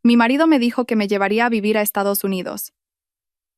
Mi marido me dijo que me llevaría a vivir a Estados Unidos.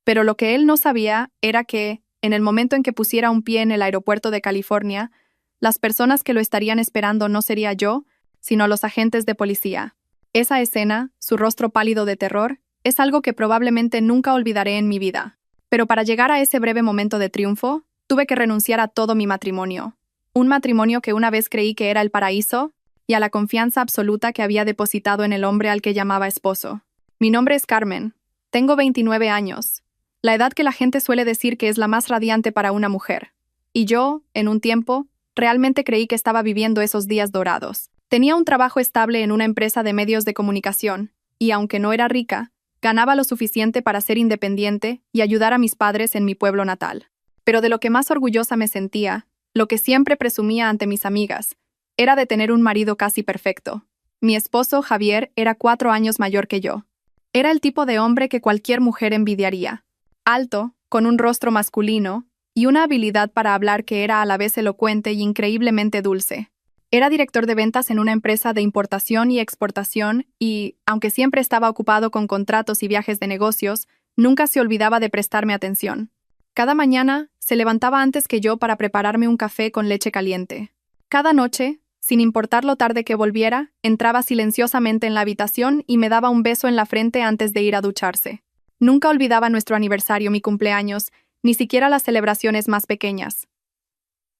Pero lo que él no sabía era que, en el momento en que pusiera un pie en el aeropuerto de California, las personas que lo estarían esperando no sería yo, sino los agentes de policía. Esa escena, su rostro pálido de terror, es algo que probablemente nunca olvidaré en mi vida. Pero para llegar a ese breve momento de triunfo, tuve que renunciar a todo mi matrimonio. Un matrimonio que una vez creí que era el paraíso, y a la confianza absoluta que había depositado en el hombre al que llamaba esposo. Mi nombre es Carmen. Tengo 29 años. La edad que la gente suele decir que es la más radiante para una mujer. Y yo, en un tiempo, realmente creí que estaba viviendo esos días dorados. Tenía un trabajo estable en una empresa de medios de comunicación, y aunque no era rica, ganaba lo suficiente para ser independiente y ayudar a mis padres en mi pueblo natal. Pero de lo que más orgullosa me sentía, lo que siempre presumía ante mis amigas, era de tener un marido casi perfecto. Mi esposo, Javier, era 4 años mayor que yo. Era el tipo de hombre que cualquier mujer envidiaría. Alto, con un rostro masculino, y una habilidad para hablar que era a la vez elocuente y increíblemente dulce. Era director de ventas en una empresa de importación y exportación y, aunque siempre estaba ocupado con contratos y viajes de negocios, nunca se olvidaba de prestarme atención. Cada mañana, se levantaba antes que yo para prepararme un café con leche caliente. Cada noche, sin importar lo tarde que volviera, entraba silenciosamente en la habitación y me daba un beso en la frente antes de ir a ducharse. Nunca olvidaba nuestro aniversario, mi cumpleaños, ni siquiera las celebraciones más pequeñas.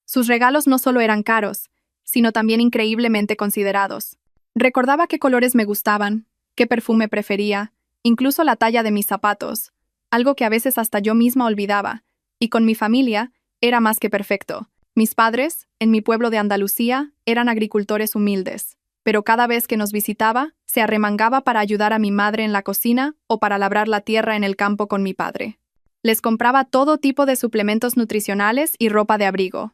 Sus regalos no solo eran caros, sino también increíblemente considerados. Recordaba qué colores me gustaban, qué perfume prefería, incluso la talla de mis zapatos, algo que a veces hasta yo misma olvidaba, y con mi familia era más que perfecto. Mis padres, en mi pueblo de Andalucía, eran agricultores humildes, pero cada vez que nos visitaba, se arremangaba para ayudar a mi madre en la cocina o para labrar la tierra en el campo con mi padre. Les compraba todo tipo de suplementos nutricionales y ropa de abrigo.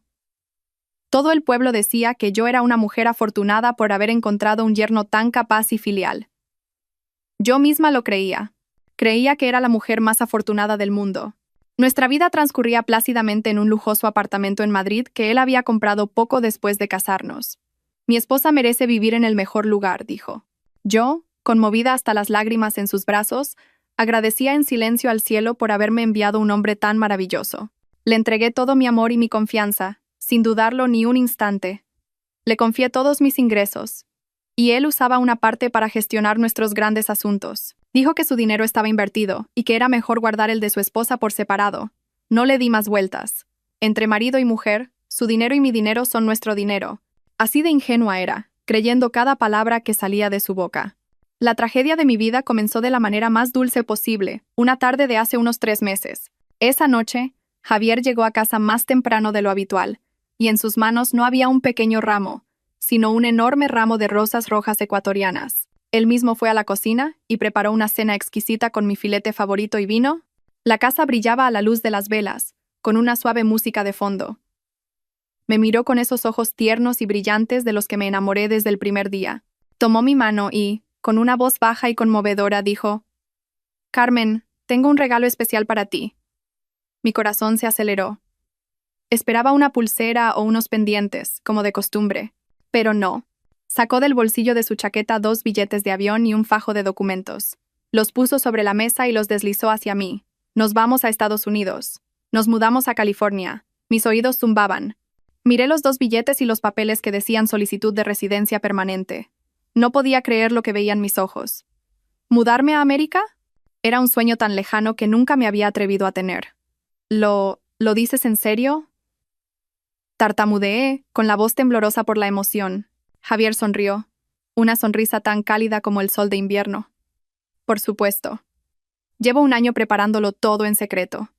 Todo el pueblo decía que yo era una mujer afortunada por haber encontrado un yerno tan capaz y filial. Yo misma lo creía. Creía que era la mujer más afortunada del mundo. Nuestra vida transcurría plácidamente en un lujoso apartamento en Madrid que él había comprado poco después de casarnos. Mi esposa merece vivir en el mejor lugar, dijo. Yo, conmovida hasta las lágrimas en sus brazos, agradecía en silencio al cielo por haberme enviado un hombre tan maravilloso. Le entregué todo mi amor y mi confianza, sin dudarlo ni un instante. Le confié todos mis ingresos, y él usaba una parte para gestionar nuestros grandes asuntos. Dijo que su dinero estaba invertido y que era mejor guardar el de su esposa por separado. No le di más vueltas. Entre marido y mujer, su dinero y mi dinero son nuestro dinero. Así de ingenua era, creyendo cada palabra que salía de su boca. La tragedia de mi vida comenzó de la manera más dulce posible, una tarde de hace unos 3 meses. Esa noche, Javier llegó a casa más temprano de lo habitual, y en sus manos no había un pequeño ramo, sino un enorme ramo de rosas rojas ecuatorianas. Él mismo fue a la cocina y preparó una cena exquisita con mi filete favorito y vino. La casa brillaba a la luz de las velas, con una suave música de fondo. Me miró con esos ojos tiernos y brillantes de los que me enamoré desde el primer día. Tomó mi mano y, con una voz baja y conmovedora, dijo: «Carmen, tengo un regalo especial para ti». Mi corazón se aceleró. Esperaba una pulsera o unos pendientes, como de costumbre, pero no. Sacó del bolsillo de su chaqueta 2 billetes de avión y un fajo de documentos. Los puso sobre la mesa y los deslizó hacia mí. Nos vamos a Estados Unidos. Nos mudamos a California. Mis oídos zumbaban. Miré los 2 billetes y los papeles que decían solicitud de residencia permanente. No podía creer lo que veían mis ojos. ¿Mudarme a América? Era un sueño tan lejano que nunca me había atrevido a tener. ¿Lo dices en serio?», tartamudeé, con la voz temblorosa por la emoción. Javier sonrió, una sonrisa tan cálida como el sol de invierno. «Por supuesto. Llevo un año preparándolo todo en secreto.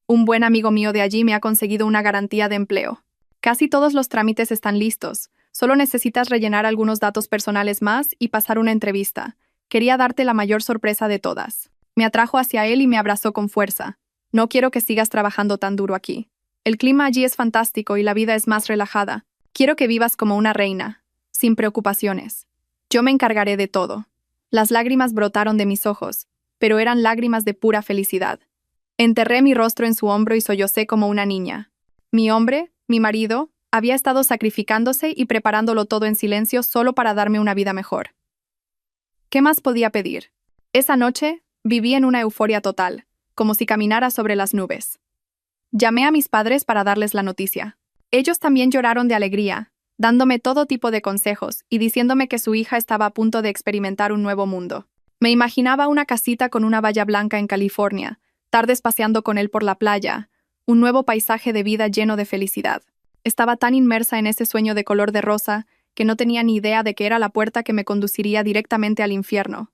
Un buen amigo mío de allí me ha conseguido una garantía de empleo. Casi todos los trámites están listos. Solo necesitas rellenar algunos datos personales más y pasar una entrevista. Quería darte la mayor sorpresa de todas». Me atrajo hacia él y me abrazó con fuerza. «No quiero que sigas trabajando tan duro aquí. El clima allí es fantástico y la vida es más relajada. Quiero que vivas como una reina, sin preocupaciones. Yo me encargaré de todo». Las lágrimas brotaron de mis ojos, pero eran lágrimas de pura felicidad. Enterré mi rostro en su hombro y sollocé como una niña. Mi hombre, mi marido, había estado sacrificándose y preparándolo todo en silencio solo para darme una vida mejor. ¿Qué más podía pedir? Esa noche, viví en una euforia total, como si caminara sobre las nubes. Llamé a mis padres para darles la noticia. Ellos también lloraron de alegría, dándome todo tipo de consejos y diciéndome que su hija estaba a punto de experimentar un nuevo mundo. Me imaginaba una casita con una valla blanca en California, tardes paseando con él por la playa, un nuevo paisaje de vida lleno de felicidad. Estaba tan inmersa en ese sueño de color de rosa que no tenía ni idea de que era la puerta que me conduciría directamente al infierno.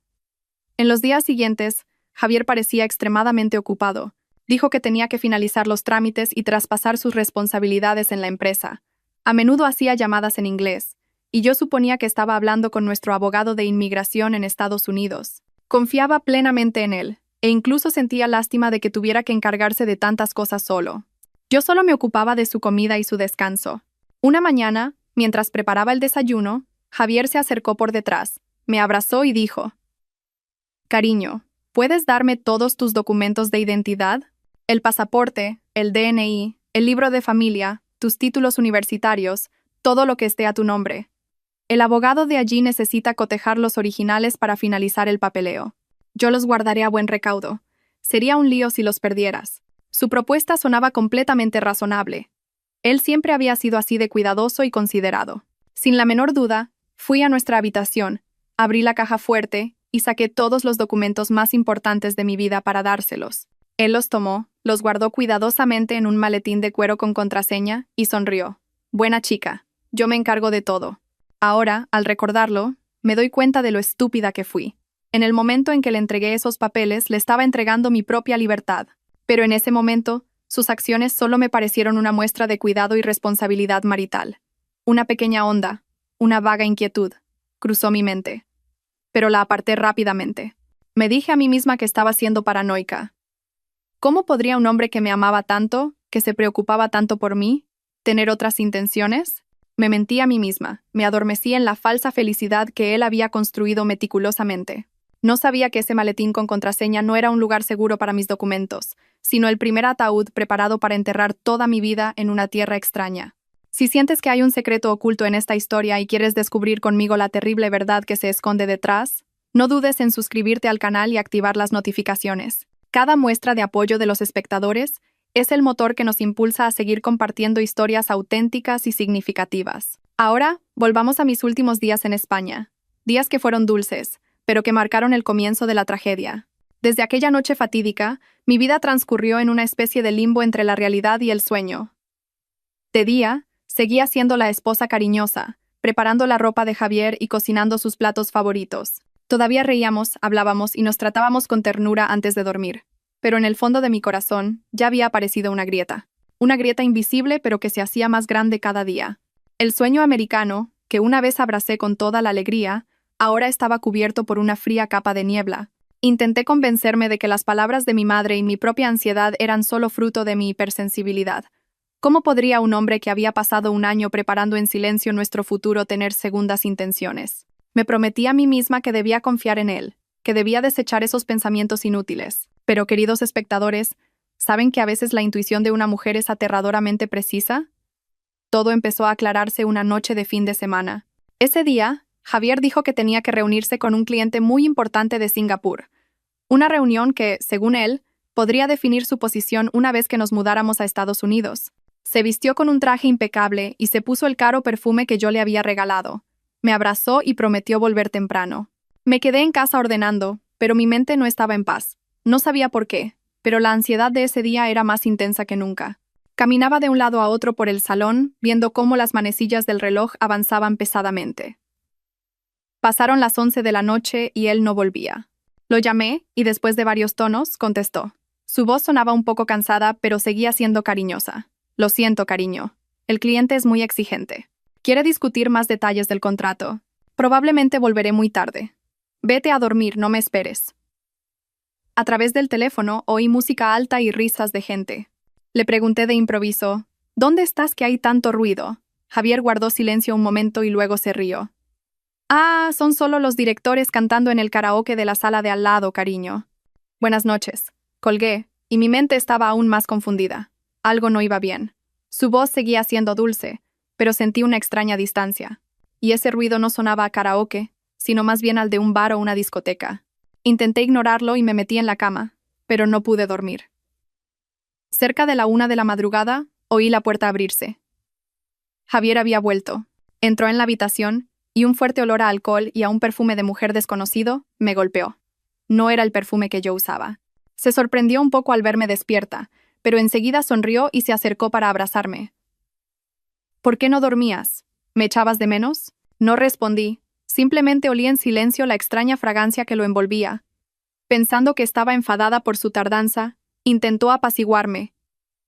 En los días siguientes, Javier parecía extremadamente ocupado. Dijo que tenía que finalizar los trámites y traspasar sus responsabilidades en la empresa. A menudo hacía llamadas en inglés, y yo suponía que estaba hablando con nuestro abogado de inmigración en Estados Unidos. Confiaba plenamente en él, e incluso sentía lástima de que tuviera que encargarse de tantas cosas solo. Yo solo me ocupaba de su comida y su descanso. Una mañana, mientras preparaba el desayuno, Javier se acercó por detrás, me abrazó y dijo: «Cariño, ¿puedes darme todos tus documentos de identidad? El pasaporte, el DNI, el libro de familia, tus títulos universitarios, todo lo que esté a tu nombre. El abogado de allí necesita cotejar los originales para finalizar el papeleo. Yo los guardaré a buen recaudo. Sería un lío si los perdieras». Su propuesta sonaba completamente razonable. Él siempre había sido así de cuidadoso y considerado. Sin la menor duda, fui a nuestra habitación, abrí la caja fuerte y saqué todos los documentos más importantes de mi vida para dárselos. Él los tomó, los guardó cuidadosamente en un maletín de cuero con contraseña y sonrió. «Buena chica, yo me encargo de todo». Ahora, al recordarlo, me doy cuenta de lo estúpida que fui. En el momento en que le entregué esos papeles, le estaba entregando mi propia libertad. Pero en ese momento, sus acciones solo me parecieron una muestra de cuidado y responsabilidad marital. Una pequeña onda, una vaga inquietud, cruzó mi mente. Pero la aparté rápidamente. Me dije a mí misma que estaba siendo paranoica. ¿Cómo podría un hombre que me amaba tanto, que se preocupaba tanto por mí, tener otras intenciones? Me mentí a mí misma, me adormecí en la falsa felicidad que él había construido meticulosamente. No sabía que ese maletín con contraseña no era un lugar seguro para mis documentos, sino el primer ataúd preparado para enterrar toda mi vida en una tierra extraña. Si sientes que hay un secreto oculto en esta historia y quieres descubrir conmigo la terrible verdad que se esconde detrás, no dudes en suscribirte al canal y activar las notificaciones. Cada muestra de apoyo de los espectadores es el motor que nos impulsa a seguir compartiendo historias auténticas y significativas. Ahora, volvamos a mis últimos días en España. Días que fueron dulces, pero que marcaron el comienzo de la tragedia. Desde aquella noche fatídica, mi vida transcurrió en una especie de limbo entre la realidad y el sueño. De día, seguía siendo la esposa cariñosa, preparando la ropa de Javier y cocinando sus platos favoritos. Todavía reíamos, hablábamos y nos tratábamos con ternura antes de dormir. Pero en el fondo de mi corazón ya había aparecido una grieta. Una grieta invisible pero que se hacía más grande cada día. El sueño americano, que una vez abracé con toda la alegría, ahora estaba cubierto por una fría capa de niebla. Intenté convencerme de que las palabras de mi madre y mi propia ansiedad eran solo fruto de mi hipersensibilidad. ¿Cómo podría un hombre que había pasado un año preparando en silencio nuestro futuro tener segundas intenciones? Me prometí a mí misma que debía confiar en él, que debía desechar esos pensamientos inútiles. Pero, queridos espectadores, ¿saben que a veces la intuición de una mujer es aterradoramente precisa? Todo empezó a aclararse una noche de fin de semana. Ese día, Javier dijo que tenía que reunirse con un cliente muy importante de Singapur. Una reunión que, según él, podría definir su posición una vez que nos mudáramos a Estados Unidos. Se vistió con un traje impecable y se puso el caro perfume que yo le había regalado. Me abrazó y prometió volver temprano. Me quedé en casa ordenando, pero mi mente no estaba en paz. No sabía por qué, pero la ansiedad de ese día era más intensa que nunca. Caminaba de un lado a otro por el salón, viendo cómo las manecillas del reloj avanzaban pesadamente. Pasaron las 11 de la noche y él no volvía. Lo llamé y después de varios tonos, contestó. Su voz sonaba un poco cansada, pero seguía siendo cariñosa. «Lo siento, cariño. El cliente es muy exigente. Quiere discutir más detalles del contrato. Probablemente volveré muy tarde. Vete a dormir, no me esperes». A través del teléfono oí música alta y risas de gente. Le pregunté de improviso, «¿Dónde estás que hay tanto ruido?» Javier guardó silencio un momento y luego se rió. «Ah, son solo los directores cantando en el karaoke de la sala de al lado, cariño». «Buenas noches». Colgué, y mi mente estaba aún más confundida. Algo no iba bien. Su voz seguía siendo dulce, pero sentí una extraña distancia. Y ese ruido no sonaba a karaoke, sino más bien al de un bar o una discoteca. Intenté ignorarlo y me metí en la cama, pero no pude dormir. Cerca de la 1 de la madrugada, oí la puerta abrirse. Javier había vuelto. Entró en la habitación y un fuerte olor a alcohol y a un perfume de mujer desconocido me golpeó. No era el perfume que yo usaba. Se sorprendió un poco al verme despierta, pero enseguida sonrió y se acercó para abrazarme. ¿Por qué no dormías? ¿Me echabas de menos? No respondí. Simplemente olí en silencio la extraña fragancia que lo envolvía. Pensando que estaba enfadada por su tardanza, intentó apaciguarme.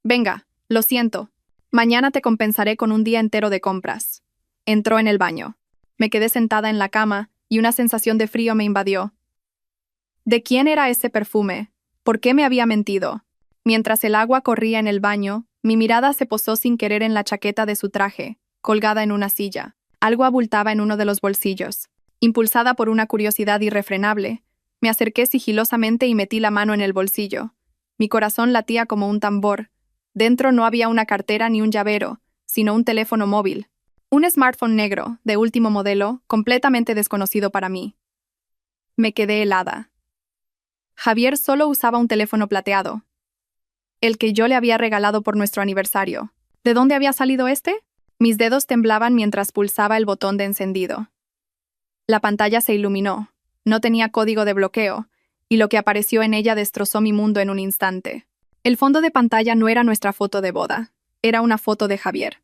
Venga, lo siento. Mañana te compensaré con un día entero de compras. Entró en el baño. Me quedé sentada en la cama y una sensación de frío me invadió. ¿De quién era ese perfume? ¿Por qué me había mentido? Mientras el agua corría en el baño, mi mirada se posó sin querer en la chaqueta de su traje, colgada en una silla. Algo abultaba en uno de los bolsillos. Impulsada por una curiosidad irrefrenable, me acerqué sigilosamente y metí la mano en el bolsillo. Mi corazón latía como un tambor. Dentro no había una cartera ni un llavero, sino un teléfono móvil. Un smartphone negro, de último modelo, completamente desconocido para mí. Me quedé helada. Javier solo usaba un teléfono plateado, el que yo le había regalado por nuestro aniversario. ¿De dónde había salido este? Mis dedos temblaban mientras pulsaba el botón de encendido. La pantalla se iluminó. No tenía código de bloqueo, y lo que apareció en ella destrozó mi mundo en un instante. El fondo de pantalla no era nuestra foto de boda, era una foto de Javier.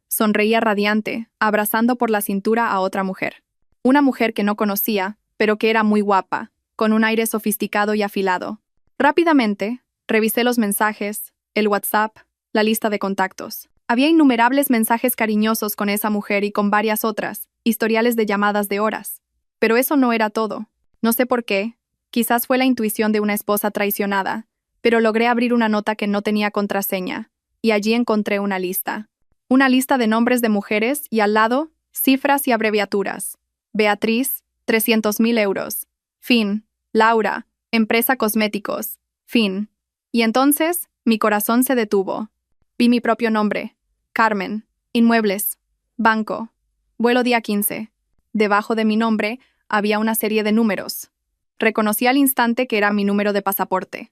Sonreía radiante, abrazando por la cintura a otra mujer. Una mujer que no conocía, pero que era muy guapa, con un aire sofisticado y afilado. Rápidamente, revisé los mensajes, el WhatsApp, la lista de contactos. Había innumerables mensajes cariñosos con esa mujer y con varias otras, historiales de llamadas de horas. Pero eso no era todo. No sé por qué, quizás fue la intuición de una esposa traicionada, pero logré abrir una nota que no tenía contraseña, y allí encontré una lista. Una lista de nombres de mujeres y al lado, cifras y abreviaturas. Beatriz, 300.000 euros. Fin. Laura, empresa cosméticos. Fin. Y entonces, mi corazón se detuvo. Vi mi propio nombre. Carmen. Inmuebles. Banco. Vuelo día 15. Debajo de mi nombre había una serie de números. Reconocí al instante que era mi número de pasaporte.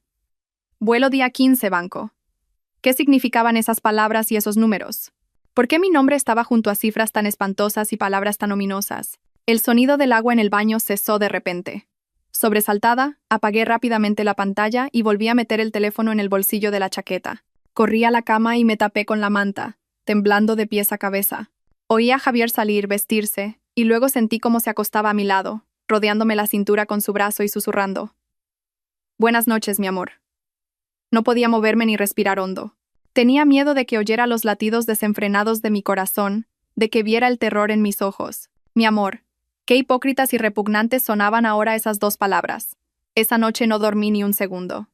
Vuelo día 15, banco. ¿Qué significaban esas palabras y esos números? ¿Por qué mi nombre estaba junto a cifras tan espantosas y palabras tan ominosas? El sonido del agua en el baño cesó de repente. Sobresaltada, apagué rápidamente la pantalla y volví a meter el teléfono en el bolsillo de la chaqueta. Corrí a la cama y me tapé con la manta, temblando de pies a cabeza. Oí a Javier salir, vestirse, y luego sentí cómo se acostaba a mi lado, rodeándome la cintura con su brazo y susurrando. Buenas noches, mi amor. No podía moverme ni respirar hondo. Tenía miedo de que oyera los latidos desenfrenados de mi corazón, de que viera el terror en mis ojos. Mi amor. Qué hipócritas y repugnantes sonaban ahora esas dos palabras. Esa noche no dormí ni un segundo.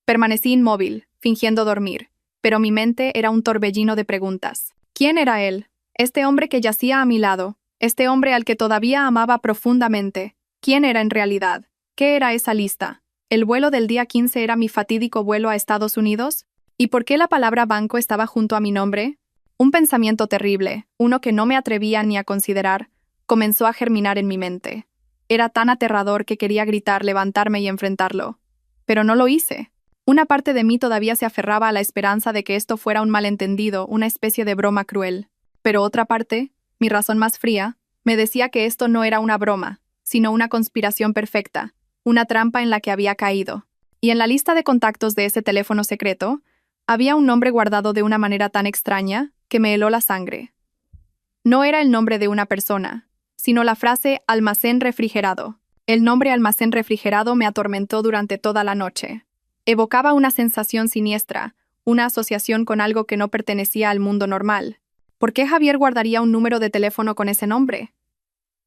Permanecí inmóvil, fingiendo dormir, pero mi mente era un torbellino de preguntas. ¿Quién era él? Este hombre que yacía a mi lado, este hombre al que todavía amaba profundamente. ¿Quién era en realidad? ¿Qué era esa lista? ¿El vuelo del día 15 era mi fatídico vuelo a Estados Unidos? ¿Y por qué la palabra banco estaba junto a mi nombre? Un pensamiento terrible, uno que no me atrevía ni a considerar, comenzó a germinar en mi mente. Era tan aterrador que quería gritar, levantarme y enfrentarlo. Pero no lo hice. Una parte de mí todavía se aferraba a la esperanza de que esto fuera un malentendido, una especie de broma cruel. Pero otra parte, mi razón más fría, me decía que esto no era una broma, sino una conspiración perfecta, una trampa en la que había caído. Y en la lista de contactos de ese teléfono secreto, había un nombre guardado de una manera tan extraña que me heló la sangre. No era el nombre de una persona, sino la frase almacén refrigerado. El nombre almacén refrigerado me atormentó durante toda la noche. Evocaba una sensación siniestra, una asociación con algo que no pertenecía al mundo normal. ¿Por qué Javier guardaría un número de teléfono con ese nombre?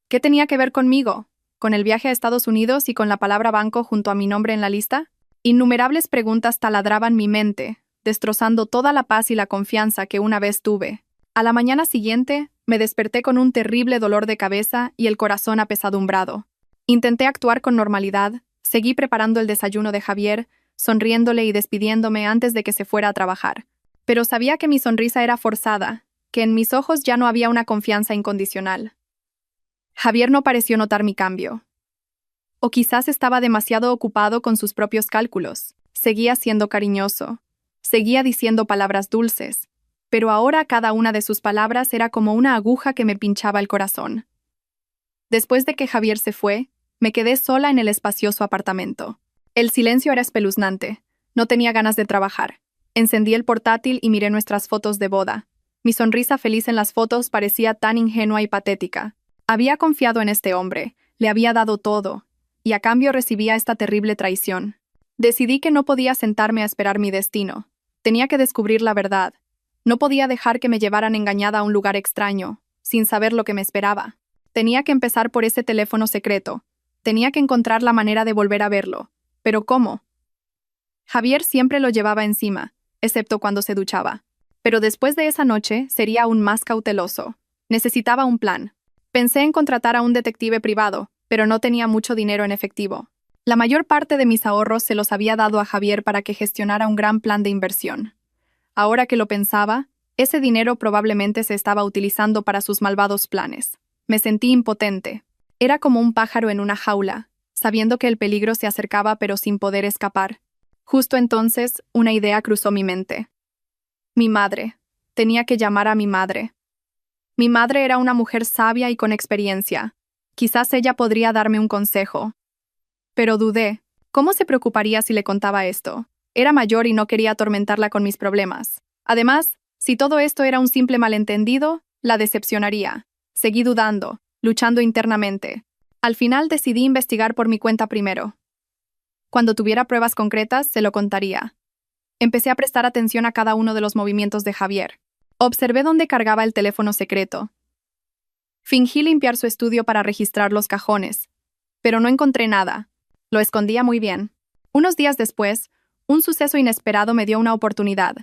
¿Qué tenía que ver conmigo? ¿Con el viaje a Estados Unidos y con la palabra banco junto a mi nombre en la lista? Innumerables preguntas taladraban mi mente, destrozando toda la paz y la confianza que una vez tuve. A la mañana siguiente, me desperté con un terrible dolor de cabeza y el corazón apesadumbrado. Intenté actuar con normalidad, seguí preparando el desayuno de Javier, sonriéndole y despidiéndome antes de que se fuera a trabajar. Pero sabía que mi sonrisa era forzada, que en mis ojos ya no había una confianza incondicional. Javier no pareció notar mi cambio. O quizás estaba demasiado ocupado con sus propios cálculos. Seguía siendo cariñoso. Seguía diciendo palabras dulces. Pero ahora cada una de sus palabras era como una aguja que me pinchaba el corazón. Después de que Javier se fue, me quedé sola en el espacioso apartamento. El silencio era espeluznante. No tenía ganas de trabajar. Encendí el portátil y miré nuestras fotos de boda. Mi sonrisa feliz en las fotos parecía tan ingenua y patética. Había confiado en este hombre, le había dado todo, y a cambio recibía esta terrible traición. Decidí que no podía sentarme a esperar mi destino. Tenía que descubrir la verdad. No podía dejar que me llevaran engañada a un lugar extraño, sin saber lo que me esperaba. Tenía que empezar por ese teléfono secreto. Tenía que encontrar la manera de volver a verlo. ¿Pero cómo? Javier siempre lo llevaba encima, excepto cuando se duchaba. Pero después de esa noche sería aún más cauteloso. Necesitaba un plan. Pensé en contratar a un detective privado, pero no tenía mucho dinero en efectivo. La mayor parte de mis ahorros se los había dado a Javier para que gestionara un gran plan de inversión. Ahora que lo pensaba, ese dinero probablemente se estaba utilizando para sus malvados planes. Me sentí impotente. Era como un pájaro en una jaula, sabiendo que el peligro se acercaba pero sin poder escapar. Justo entonces, una idea cruzó mi mente. Mi madre. Tenía que llamar a mi madre. Mi madre era una mujer sabia y con experiencia. Quizás ella podría darme un consejo. Pero dudé. ¿Cómo se preocuparía si le contaba esto? Era mayor y no quería atormentarla con mis problemas. Además, si todo esto era un simple malentendido, la decepcionaría. Seguí dudando, luchando internamente. Al final decidí investigar por mi cuenta primero. Cuando tuviera pruebas concretas, se lo contaría. Empecé a prestar atención a cada uno de los movimientos de Javier. Observé dónde cargaba el teléfono secreto. Fingí limpiar su estudio para registrar los cajones, pero no encontré nada. Lo escondía muy bien. Unos días después, un suceso inesperado me dio una oportunidad.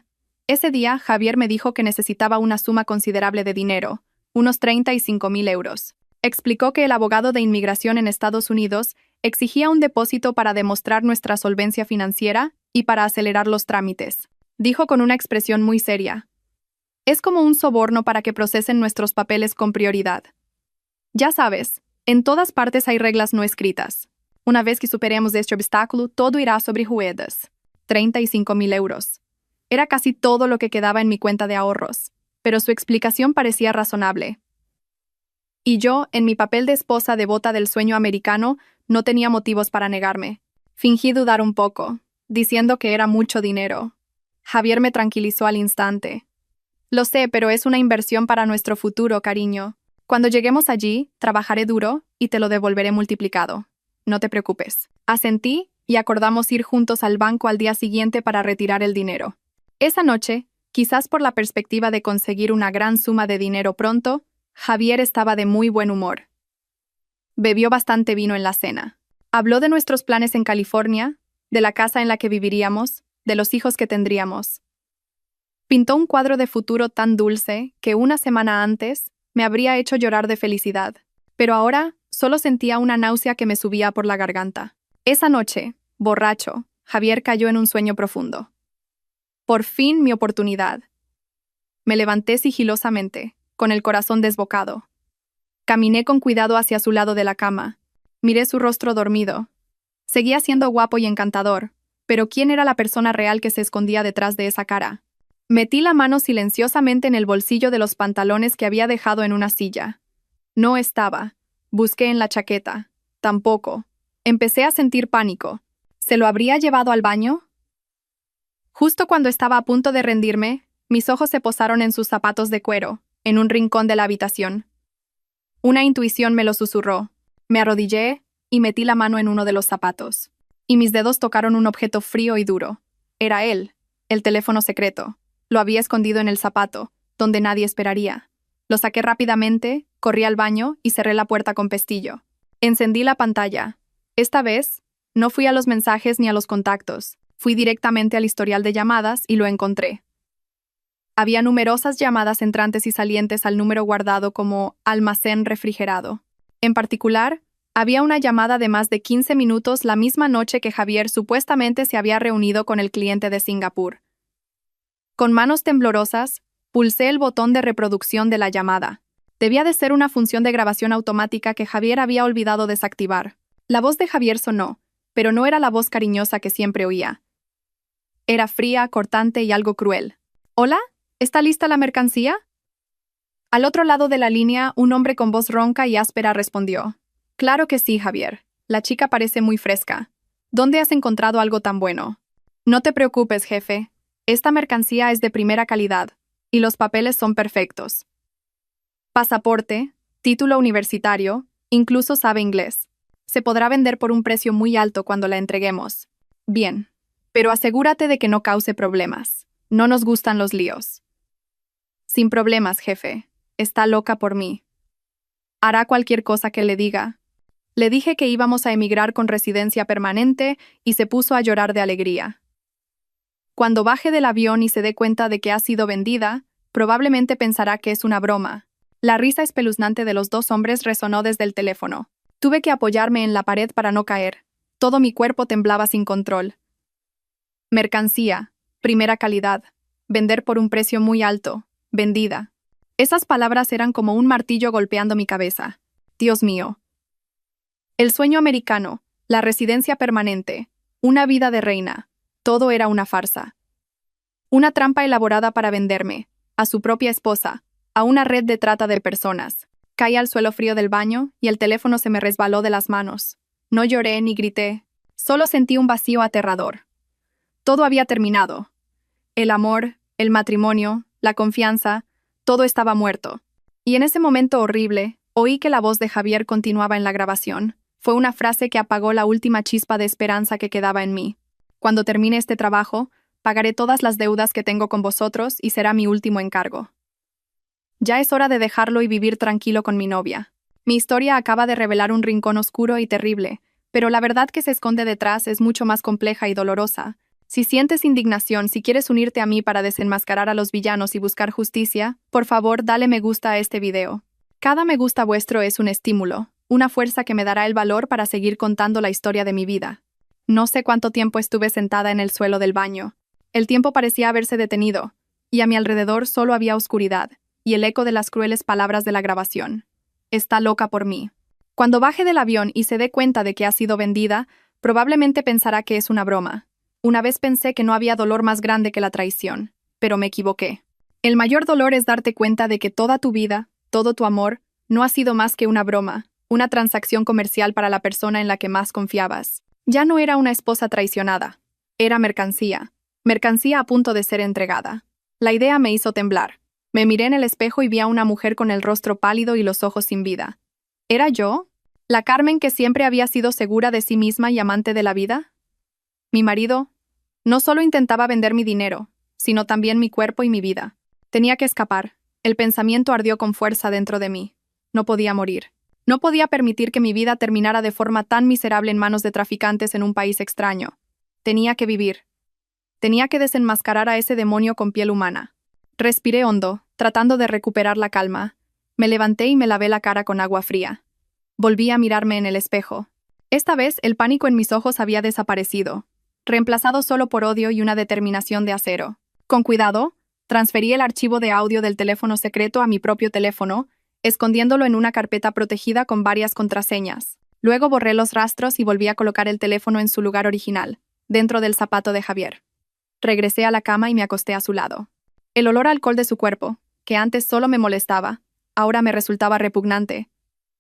Ese día, Javier me dijo que necesitaba una suma considerable de dinero, unos 35,000 euros. Explicó que el abogado de inmigración en Estados Unidos exigía un depósito para demostrar nuestra solvencia financiera y para acelerar los trámites. Dijo con una expresión muy seria: es como un soborno para que procesen nuestros papeles con prioridad. Ya sabes, en todas partes hay reglas no escritas. Una vez que superemos este obstáculo, todo irá sobre ruedas. 35,000 euros. Era casi todo lo que quedaba en mi cuenta de ahorros, pero su explicación parecía razonable. Y yo, en mi papel de esposa devota del sueño americano, no tenía motivos para negarme. Fingí dudar un poco, diciendo que era mucho dinero. Javier me tranquilizó al instante. Lo sé, pero es una inversión para nuestro futuro, cariño. Cuando lleguemos allí, trabajaré duro y te lo devolveré multiplicado. No te preocupes. Asentí y acordamos ir juntos al banco al día siguiente para retirar el dinero. Esa noche, quizás por la perspectiva de conseguir una gran suma de dinero pronto, Javier estaba de muy buen humor. Bebió bastante vino en la cena. Habló de nuestros planes en California, de la casa en la que viviríamos, de los hijos que tendríamos. Pintó un cuadro de futuro tan dulce que una semana antes me habría hecho llorar de felicidad, pero ahora solo sentía una náusea que me subía por la garganta. Esa noche, borracho, Javier cayó en un sueño profundo. Por fin mi oportunidad. Me levanté sigilosamente, con el corazón desbocado. Caminé con cuidado hacia su lado de la cama. Miré su rostro dormido. Seguía siendo guapo y encantador, pero ¿quién era la persona real que se escondía detrás de esa cara? Metí la mano silenciosamente en el bolsillo de los pantalones que había dejado en una silla. No estaba. Busqué en la chaqueta. Tampoco. Empecé a sentir pánico. ¿Se lo habría llevado al baño? Justo cuando estaba a punto de rendirme, mis ojos se posaron en sus zapatos de cuero, en un rincón de la habitación. Una intuición me lo susurró. Me arrodillé y metí la mano en uno de los zapatos. Y mis dedos tocaron un objeto frío y duro. Era él, el teléfono secreto. Lo había escondido en el zapato, donde nadie esperaría. Lo saqué rápidamente, corrí al baño y cerré la puerta con pestillo. Encendí la pantalla. Esta vez, no fui a los mensajes ni a los contactos. Fui directamente al historial de llamadas y lo encontré. Había numerosas llamadas entrantes y salientes al número guardado como almacén refrigerado. En particular, había una llamada de más de 15 minutos la misma noche que Javier supuestamente se había reunido con el cliente de Singapur. Con manos temblorosas, pulsé el botón de reproducción de la llamada. Debía de ser una función de grabación automática que Javier había olvidado desactivar. La voz de Javier sonó, pero no era la voz cariñosa que siempre oía. Era fría, cortante y algo cruel. «¿Hola? ¿Está lista la mercancía?» Al otro lado de la línea, un hombre con voz ronca y áspera respondió. «Claro que sí, Javier. La chica parece muy fresca. ¿Dónde has encontrado algo tan bueno?» «No te preocupes, jefe. Esta mercancía es de primera calidad, y los papeles son perfectos. Pasaporte, título universitario, incluso sabe inglés. Se podrá vender por un precio muy alto cuando la entreguemos. Bien, pero asegúrate de que no cause problemas. No nos gustan los líos». «Sin problemas, jefe. Está loca por mí. Hará cualquier cosa que le diga». Le dije que íbamos a emigrar con residencia permanente y se puso a llorar de alegría. Cuando baje del avión y se dé cuenta de que ha sido vendida, probablemente pensará que es una broma. La risa espeluznante de los dos hombres resonó desde el teléfono. Tuve que apoyarme en la pared para no caer. Todo mi cuerpo temblaba sin control. Mercancía, primera calidad, vender por un precio muy alto, vendida. Esas palabras eran como un martillo golpeando mi cabeza. Dios mío. El sueño americano, la residencia permanente, una vida de reina, todo era una farsa. Una trampa elaborada para venderme, a su propia esposa, a una red de trata de personas. Caí al suelo frío del baño y el teléfono se me resbaló de las manos. No lloré ni grité, solo sentí un vacío aterrador. Todo había terminado. El amor, el matrimonio, la confianza, todo estaba muerto. Y en ese momento horrible, oí que la voz de Javier continuaba en la grabación. Fue una frase que apagó la última chispa de esperanza que quedaba en mí. «Cuando termine este trabajo, pagaré todas las deudas que tengo con vosotros y será mi último encargo. Ya es hora de dejarlo y vivir tranquilo con mi novia». Mi historia acaba de revelar un rincón oscuro y terrible, pero la verdad que se esconde detrás es mucho más compleja y dolorosa. Si sientes indignación, si quieres unirte a mí para desenmascarar a los villanos y buscar justicia, por favor, dale me gusta a este video. Cada me gusta vuestro es un estímulo, una fuerza que me dará el valor para seguir contando la historia de mi vida. No sé cuánto tiempo estuve sentada en el suelo del baño. El tiempo parecía haberse detenido, y a mi alrededor solo había oscuridad, y el eco de las crueles palabras de la grabación. «Está loca por mí». Cuando baje del avión y se dé cuenta de que ha sido vendida, probablemente pensará que es una broma. Una vez pensé que no había dolor más grande que la traición, pero me equivoqué. El mayor dolor es darte cuenta de que toda tu vida, todo tu amor, no ha sido más que una broma, una transacción comercial para la persona en la que más confiabas. Ya no era una esposa traicionada. Era mercancía. Mercancía a punto de ser entregada. La idea me hizo temblar. Me miré en el espejo y vi a una mujer con el rostro pálido y los ojos sin vida. ¿Era yo? ¿La Carmen que siempre había sido segura de sí misma y amante de la vida? Mi marido no solo intentaba vender mi dinero, sino también mi cuerpo y mi vida. Tenía que escapar. El pensamiento ardió con fuerza dentro de mí. No podía morir. No podía permitir que mi vida terminara de forma tan miserable en manos de traficantes en un país extraño. Tenía que vivir. Tenía que desenmascarar a ese demonio con piel humana. Respiré hondo, tratando de recuperar la calma. Me levanté y me lavé la cara con agua fría. Volví a mirarme en el espejo. Esta vez el pánico en mis ojos había desaparecido, reemplazado solo por odio y una determinación de acero. Con cuidado, transferí el archivo de audio del teléfono secreto a mi propio teléfono, escondiéndolo en una carpeta protegida con varias contraseñas. Luego borré los rastros y volví a colocar el teléfono en su lugar original, dentro del zapato de Javier. Regresé a la cama y me acosté a su lado. El olor a alcohol de su cuerpo, que antes solo me molestaba, ahora me resultaba repugnante.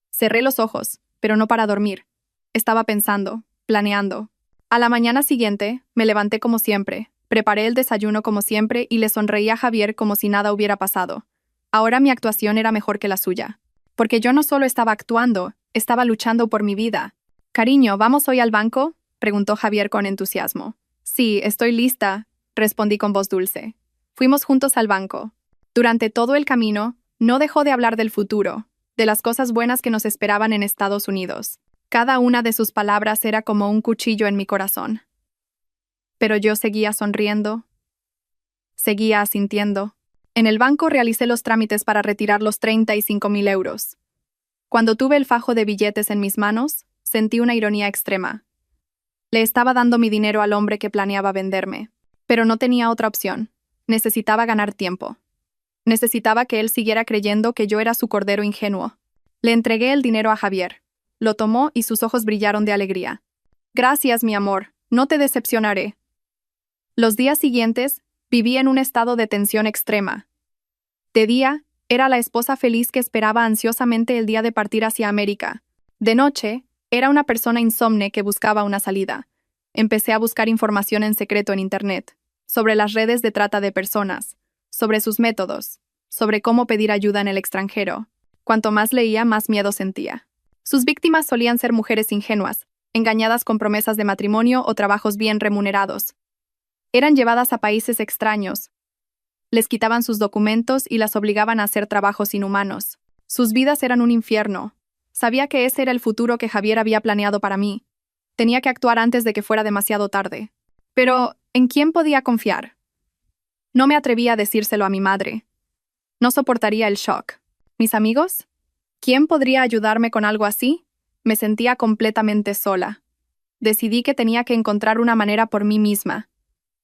Cerré los ojos, pero no para dormir. Estaba pensando, planeando. A la mañana siguiente, me levanté como siempre, preparé el desayuno como siempre y le sonreí a Javier como si nada hubiera pasado. Ahora mi actuación era mejor que la suya. Porque yo no solo estaba actuando, estaba luchando por mi vida. «Cariño, ¿vamos hoy al banco?», preguntó Javier con entusiasmo. «Sí, estoy lista», respondí con voz dulce. Fuimos juntos al banco. Durante todo el camino, no dejó de hablar del futuro, de las cosas buenas que nos esperaban en Estados Unidos. Cada una de sus palabras era como un cuchillo en mi corazón. Pero yo seguía sonriendo, seguía asintiendo. En el banco realicé los trámites para retirar los 35.000 euros. Cuando tuve el fajo de billetes en mis manos, sentí una ironía extrema. Le estaba dando mi dinero al hombre que planeaba venderme, pero no tenía otra opción. Necesitaba ganar tiempo. Necesitaba que él siguiera creyendo que yo era su cordero ingenuo. Le entregué el dinero a Javier. Lo tomó y sus ojos brillaron de alegría. Gracias, mi amor, no te decepcionaré. Los días siguientes, viví en un estado de tensión extrema. De día, era la esposa feliz que esperaba ansiosamente el día de partir hacia América. De noche, era una persona insomne que buscaba una salida. Empecé a buscar información en secreto en Internet, sobre las redes de trata de personas, sobre sus métodos, sobre cómo pedir ayuda en el extranjero. Cuanto más leía, más miedo sentía. Sus víctimas solían ser mujeres ingenuas, engañadas con promesas de matrimonio o trabajos bien remunerados. Eran llevadas a países extraños. Les quitaban sus documentos y las obligaban a hacer trabajos inhumanos. Sus vidas eran un infierno. Sabía que ese era el futuro que Javier había planeado para mí. Tenía que actuar antes de que fuera demasiado tarde. Pero, ¿en quién podía confiar? No me atrevía a decírselo a mi madre. No soportaría el shock. ¿Mis amigos? ¿Quién podría ayudarme con algo así? Me sentía completamente sola. Decidí que tenía que encontrar una manera por mí misma.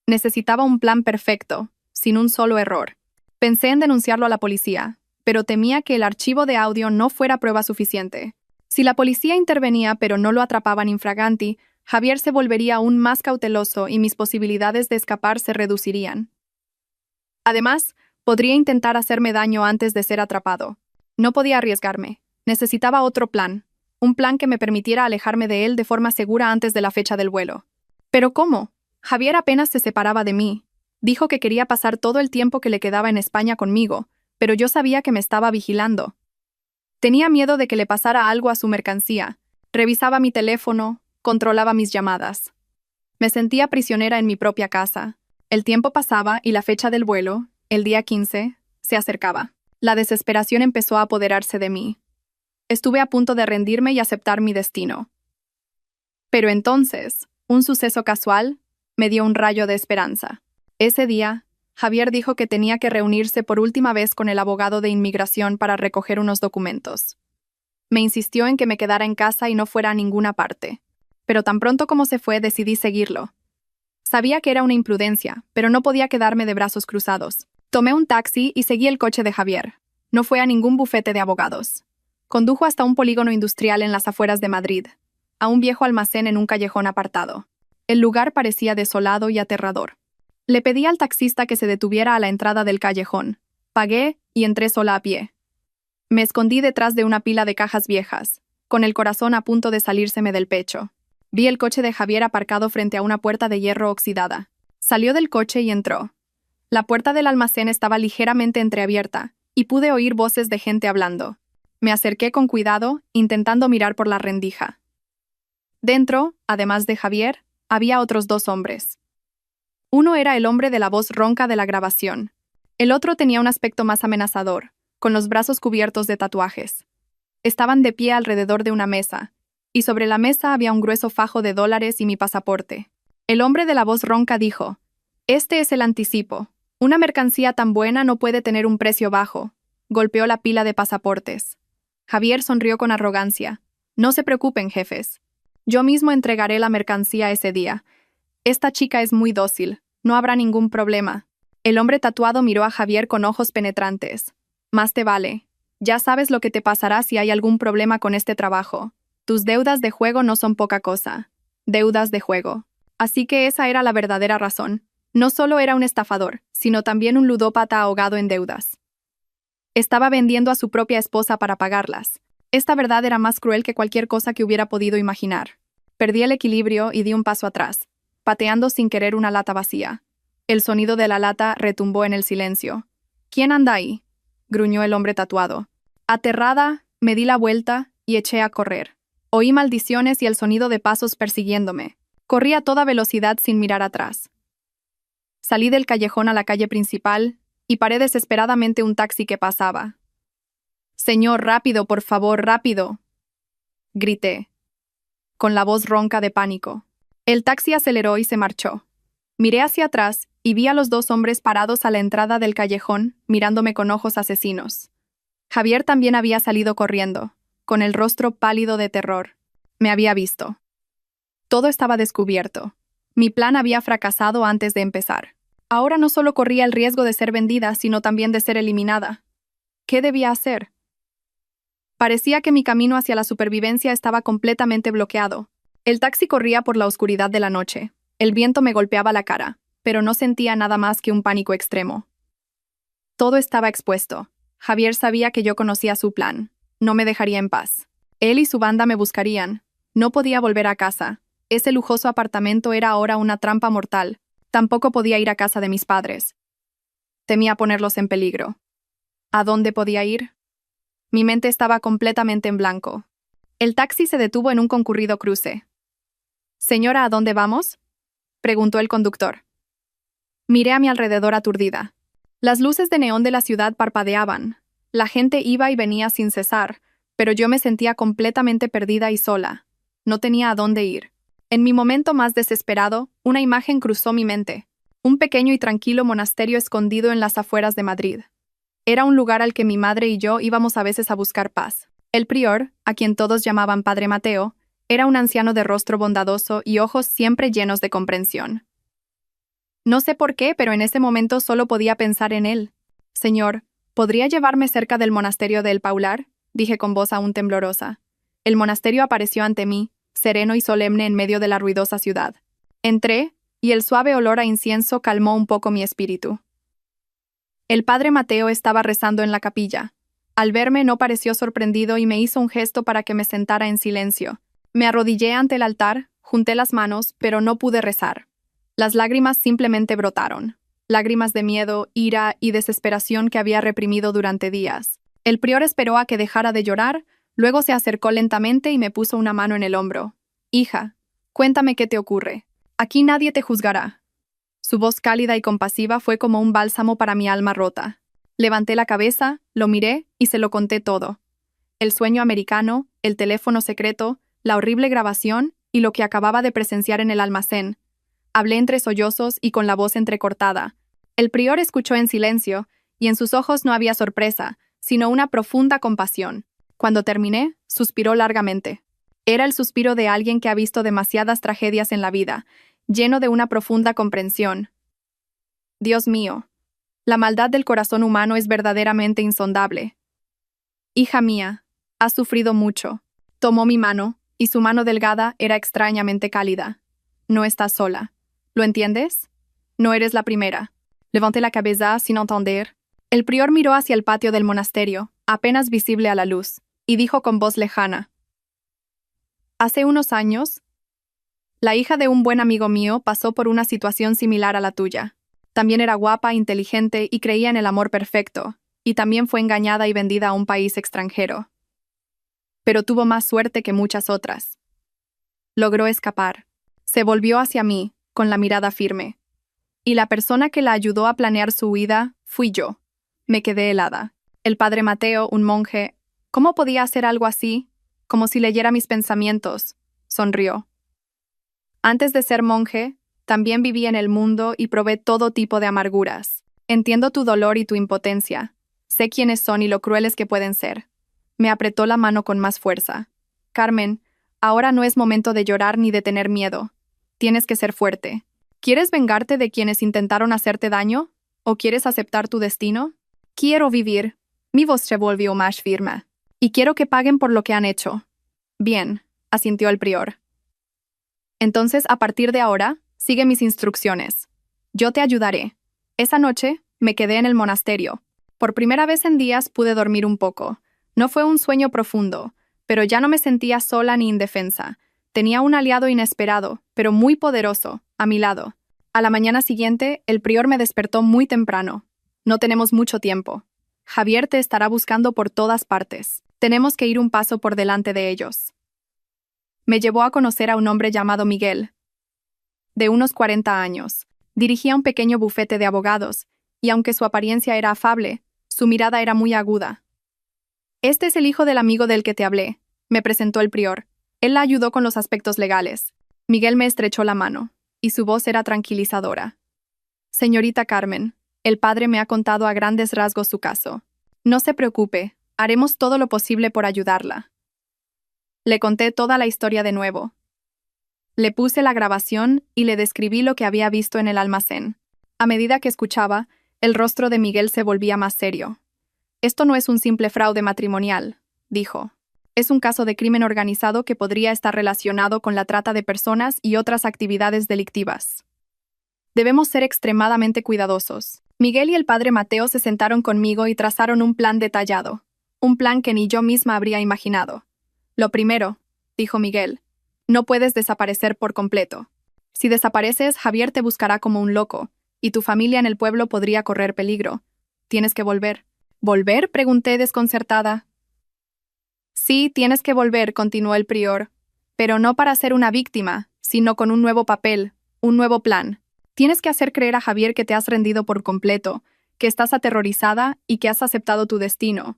Necesitaba un plan perfecto, sin un solo error. Pensé en denunciarlo a la policía, pero temía que el archivo de audio no fuera prueba suficiente. Si la policía intervenía pero no lo atrapaban infraganti, Javier se volvería aún más cauteloso y mis posibilidades de escapar se reducirían. Además, podría intentar hacerme daño antes de ser atrapado. No podía arriesgarme. Necesitaba otro plan. Un plan que me permitiera alejarme de él de forma segura antes de la fecha del vuelo. ¿Pero cómo? Javier apenas se separaba de mí. Dijo que quería pasar todo el tiempo que le quedaba en España conmigo, pero yo sabía que me estaba vigilando. Tenía miedo de que le pasara algo a su mercancía. Revisaba mi teléfono, controlaba mis llamadas. Me sentía prisionera en mi propia casa. El tiempo pasaba y la fecha del vuelo, el día 15, se acercaba. La desesperación empezó a apoderarse de mí. Estuve a punto de rendirme y aceptar mi destino. Pero entonces, un suceso casual me dio un rayo de esperanza. Ese día, Javier dijo que tenía que reunirse por última vez con el abogado de inmigración para recoger unos documentos. Me insistió en que me quedara en casa y no fuera a ninguna parte. Pero tan pronto como se fue, decidí seguirlo. Sabía que era una imprudencia, pero no podía quedarme de brazos cruzados. Tomé un taxi y seguí el coche de Javier. No fue a ningún bufete de abogados. Condujo hasta un polígono industrial en las afueras de Madrid, a un viejo almacén en un callejón apartado. El lugar parecía desolado y aterrador. Le pedí al taxista que se detuviera a la entrada del callejón. Pagué y entré sola a pie. Me escondí detrás de una pila de cajas viejas, con el corazón a punto de salírseme del pecho. Vi el coche de Javier aparcado frente a una puerta de hierro oxidada. Salió del coche y entró. La puerta del almacén estaba ligeramente entreabierta, y pude oír voces de gente hablando. Me acerqué con cuidado, intentando mirar por la rendija. Dentro, además de Javier, había otros 2 hombres. Uno era el hombre de la voz ronca de la grabación. El otro tenía un aspecto más amenazador, con los brazos cubiertos de tatuajes. Estaban de pie alrededor de una mesa, y sobre la mesa había un grueso fajo de dólares y mi pasaporte. El hombre de la voz ronca dijo: «Este es el anticipo. Una mercancía tan buena no puede tener un precio bajo». Golpeó la pila de pasaportes. Javier sonrió con arrogancia. «No se preocupen, jefes. Yo mismo entregaré la mercancía ese día. Esta chica es muy dócil. No habrá ningún problema». El hombre tatuado miró a Javier con ojos penetrantes. «Más te vale. Ya sabes lo que te pasará si hay algún problema con este trabajo. Tus deudas de juego no son poca cosa. Deudas de juego». Así que esa era la verdadera razón. No solo era un estafador, sino también un ludópata ahogado en deudas. Estaba vendiendo a su propia esposa para pagarlas. Esta verdad era más cruel que cualquier cosa que hubiera podido imaginar. Perdí el equilibrio y di un paso atrás, pateando sin querer una lata vacía. El sonido de la lata retumbó en el silencio. «¿Quién anda ahí?», gruñó el hombre tatuado. Aterrada, me di la vuelta y eché a correr. Oí maldiciones y el sonido de pasos persiguiéndome. Corrí a toda velocidad sin mirar atrás. Salí del callejón a la calle principal y paré desesperadamente un taxi que pasaba. «Señor, rápido, por favor, rápido», grité, con la voz ronca de pánico. El taxi aceleró y se marchó. Miré hacia atrás y vi a los 2 hombres parados a la entrada del callejón, mirándome con ojos asesinos. Javier también había salido corriendo, con el rostro pálido de terror. Me había visto. Todo estaba descubierto. Mi plan había fracasado antes de empezar. Ahora no solo corría el riesgo de ser vendida, sino también de ser eliminada. ¿Qué debía hacer? Parecía que mi camino hacia la supervivencia estaba completamente bloqueado. El taxi corría por la oscuridad de la noche. El viento me golpeaba la cara, pero no sentía nada más que un pánico extremo. Todo estaba expuesto. Javier sabía que yo conocía su plan. No me dejaría en paz. Él y su banda me buscarían. No podía volver a casa. Ese lujoso apartamento era ahora una trampa mortal. Tampoco podía ir a casa de mis padres. Temía ponerlos en peligro. ¿A dónde podía ir? Mi mente estaba completamente en blanco. El taxi se detuvo en un concurrido cruce. «Señora, ¿a dónde vamos?», preguntó el conductor. Miré a mi alrededor aturdida. Las luces de neón de la ciudad parpadeaban. La gente iba y venía sin cesar, pero yo me sentía completamente perdida y sola. No tenía a dónde ir. En mi momento más desesperado, una imagen cruzó mi mente. Un pequeño y tranquilo monasterio escondido en las afueras de Madrid. Era un lugar al que mi madre y yo íbamos a veces a buscar paz. El prior, a quien todos llamaban Padre Mateo, era un anciano de rostro bondadoso y ojos siempre llenos de comprensión. No sé por qué, pero en ese momento solo podía pensar en él. «Señor, ¿podría llevarme cerca del monasterio de El Paular?», dije con voz aún temblorosa. El monasterio apareció ante mí, sereno y solemne en medio de la ruidosa ciudad. Entré, y el suave olor a incienso calmó un poco mi espíritu. El padre Mateo estaba rezando en la capilla. Al verme no pareció sorprendido y me hizo un gesto para que me sentara en silencio. Me arrodillé ante el altar, junté las manos, pero no pude rezar. Las lágrimas simplemente brotaron. Lágrimas de miedo, ira y desesperación que había reprimido durante días. El prior esperó a que dejara de llorar, luego se acercó lentamente y me puso una mano en el hombro. «Hija, cuéntame qué te ocurre. Aquí nadie te juzgará». Su voz cálida y compasiva fue como un bálsamo para mi alma rota. Levanté la cabeza, lo miré y se lo conté todo. El sueño americano, el teléfono secreto, la horrible grabación y lo que acababa de presenciar en el almacén. Hablé entre sollozos y con la voz entrecortada. El prior escuchó en silencio, y en sus ojos no había sorpresa, sino una profunda compasión. Cuando terminé, suspiró largamente. Era el suspiro de alguien que ha visto demasiadas tragedias en la vida, lleno de una profunda comprensión. Dios mío, la maldad del corazón humano es verdaderamente insondable. Hija mía, has sufrido mucho. Tomó mi mano, y su mano delgada era extrañamente cálida. No estás sola. ¿Lo entiendes? No eres la primera. Levanté la cabeza sin entender. El prior miró hacia el patio del monasterio, apenas visible a la luz, y dijo con voz lejana: «Hace unos años, la hija de un buen amigo mío pasó por una situación similar a la tuya. También era guapa, inteligente y creía en el amor perfecto, y también fue engañada y vendida a un país extranjero. Pero tuvo más suerte que muchas otras. Logró escapar. Se volvió hacia mí, con la mirada firme. Y la persona que la ayudó a planear su huida fui yo». Me quedé helada. El padre Mateo, un monje, ¿cómo podía hacer algo así? Como si leyera mis pensamientos. Sonrió. «Antes de ser monje, también viví en el mundo y probé todo tipo de amarguras. Entiendo tu dolor y tu impotencia. Sé quiénes son y lo crueles que pueden ser». Me apretó la mano con más fuerza. «Carmen, ahora no es momento de llorar ni de tener miedo. Tienes que ser fuerte. ¿Quieres vengarte de quienes intentaron hacerte daño? ¿O quieres aceptar tu destino?» «Quiero vivir». Mi voz se volvió más firme. «Y quiero que paguen por lo que han hecho». «Bien», asintió el prior. «Entonces, a partir de ahora, sigue mis instrucciones. Yo te ayudaré». Esa noche, me quedé en el monasterio. Por primera vez en días pude dormir un poco. No fue un sueño profundo, pero ya no me sentía sola ni indefensa. Tenía un aliado inesperado, pero muy poderoso, a mi lado. A la mañana siguiente, el prior me despertó muy temprano. «No tenemos mucho tiempo. Javier te estará buscando por todas partes. Tenemos que ir un paso por delante de ellos». Me llevó a conocer a un hombre llamado Miguel, de unos 40 años. Dirigía un pequeño bufete de abogados, y aunque su apariencia era afable, su mirada era muy aguda. «Este es el hijo del amigo del que te hablé», me presentó el prior. Él la ayudó con los aspectos legales. Miguel me estrechó la mano, y su voz era tranquilizadora. «Señorita Carmen, el padre me ha contado a grandes rasgos su caso. No se preocupe, haremos todo lo posible por ayudarla». Le conté toda la historia de nuevo. Le puse la grabación y le describí lo que había visto en el almacén. A medida que escuchaba, el rostro de Miguel se volvía más serio. Esto no es un simple fraude matrimonial, dijo. Es un caso de crimen organizado que podría estar relacionado con la trata de personas y otras actividades delictivas. Debemos ser extremadamente cuidadosos. Miguel y el padre Mateo se sentaron conmigo y trazaron un plan detallado. Un plan que ni yo misma habría imaginado. Lo primero, dijo Miguel, no puedes desaparecer por completo. Si desapareces, Javier te buscará como un loco, y tu familia en el pueblo podría correr peligro. Tienes que volver. ¿Volver?, pregunté desconcertada. Sí, tienes que volver, continuó el prior, pero no para ser una víctima, sino con un nuevo papel, un nuevo plan. Tienes que hacer creer a Javier que te has rendido por completo, que estás aterrorizada y que has aceptado tu destino.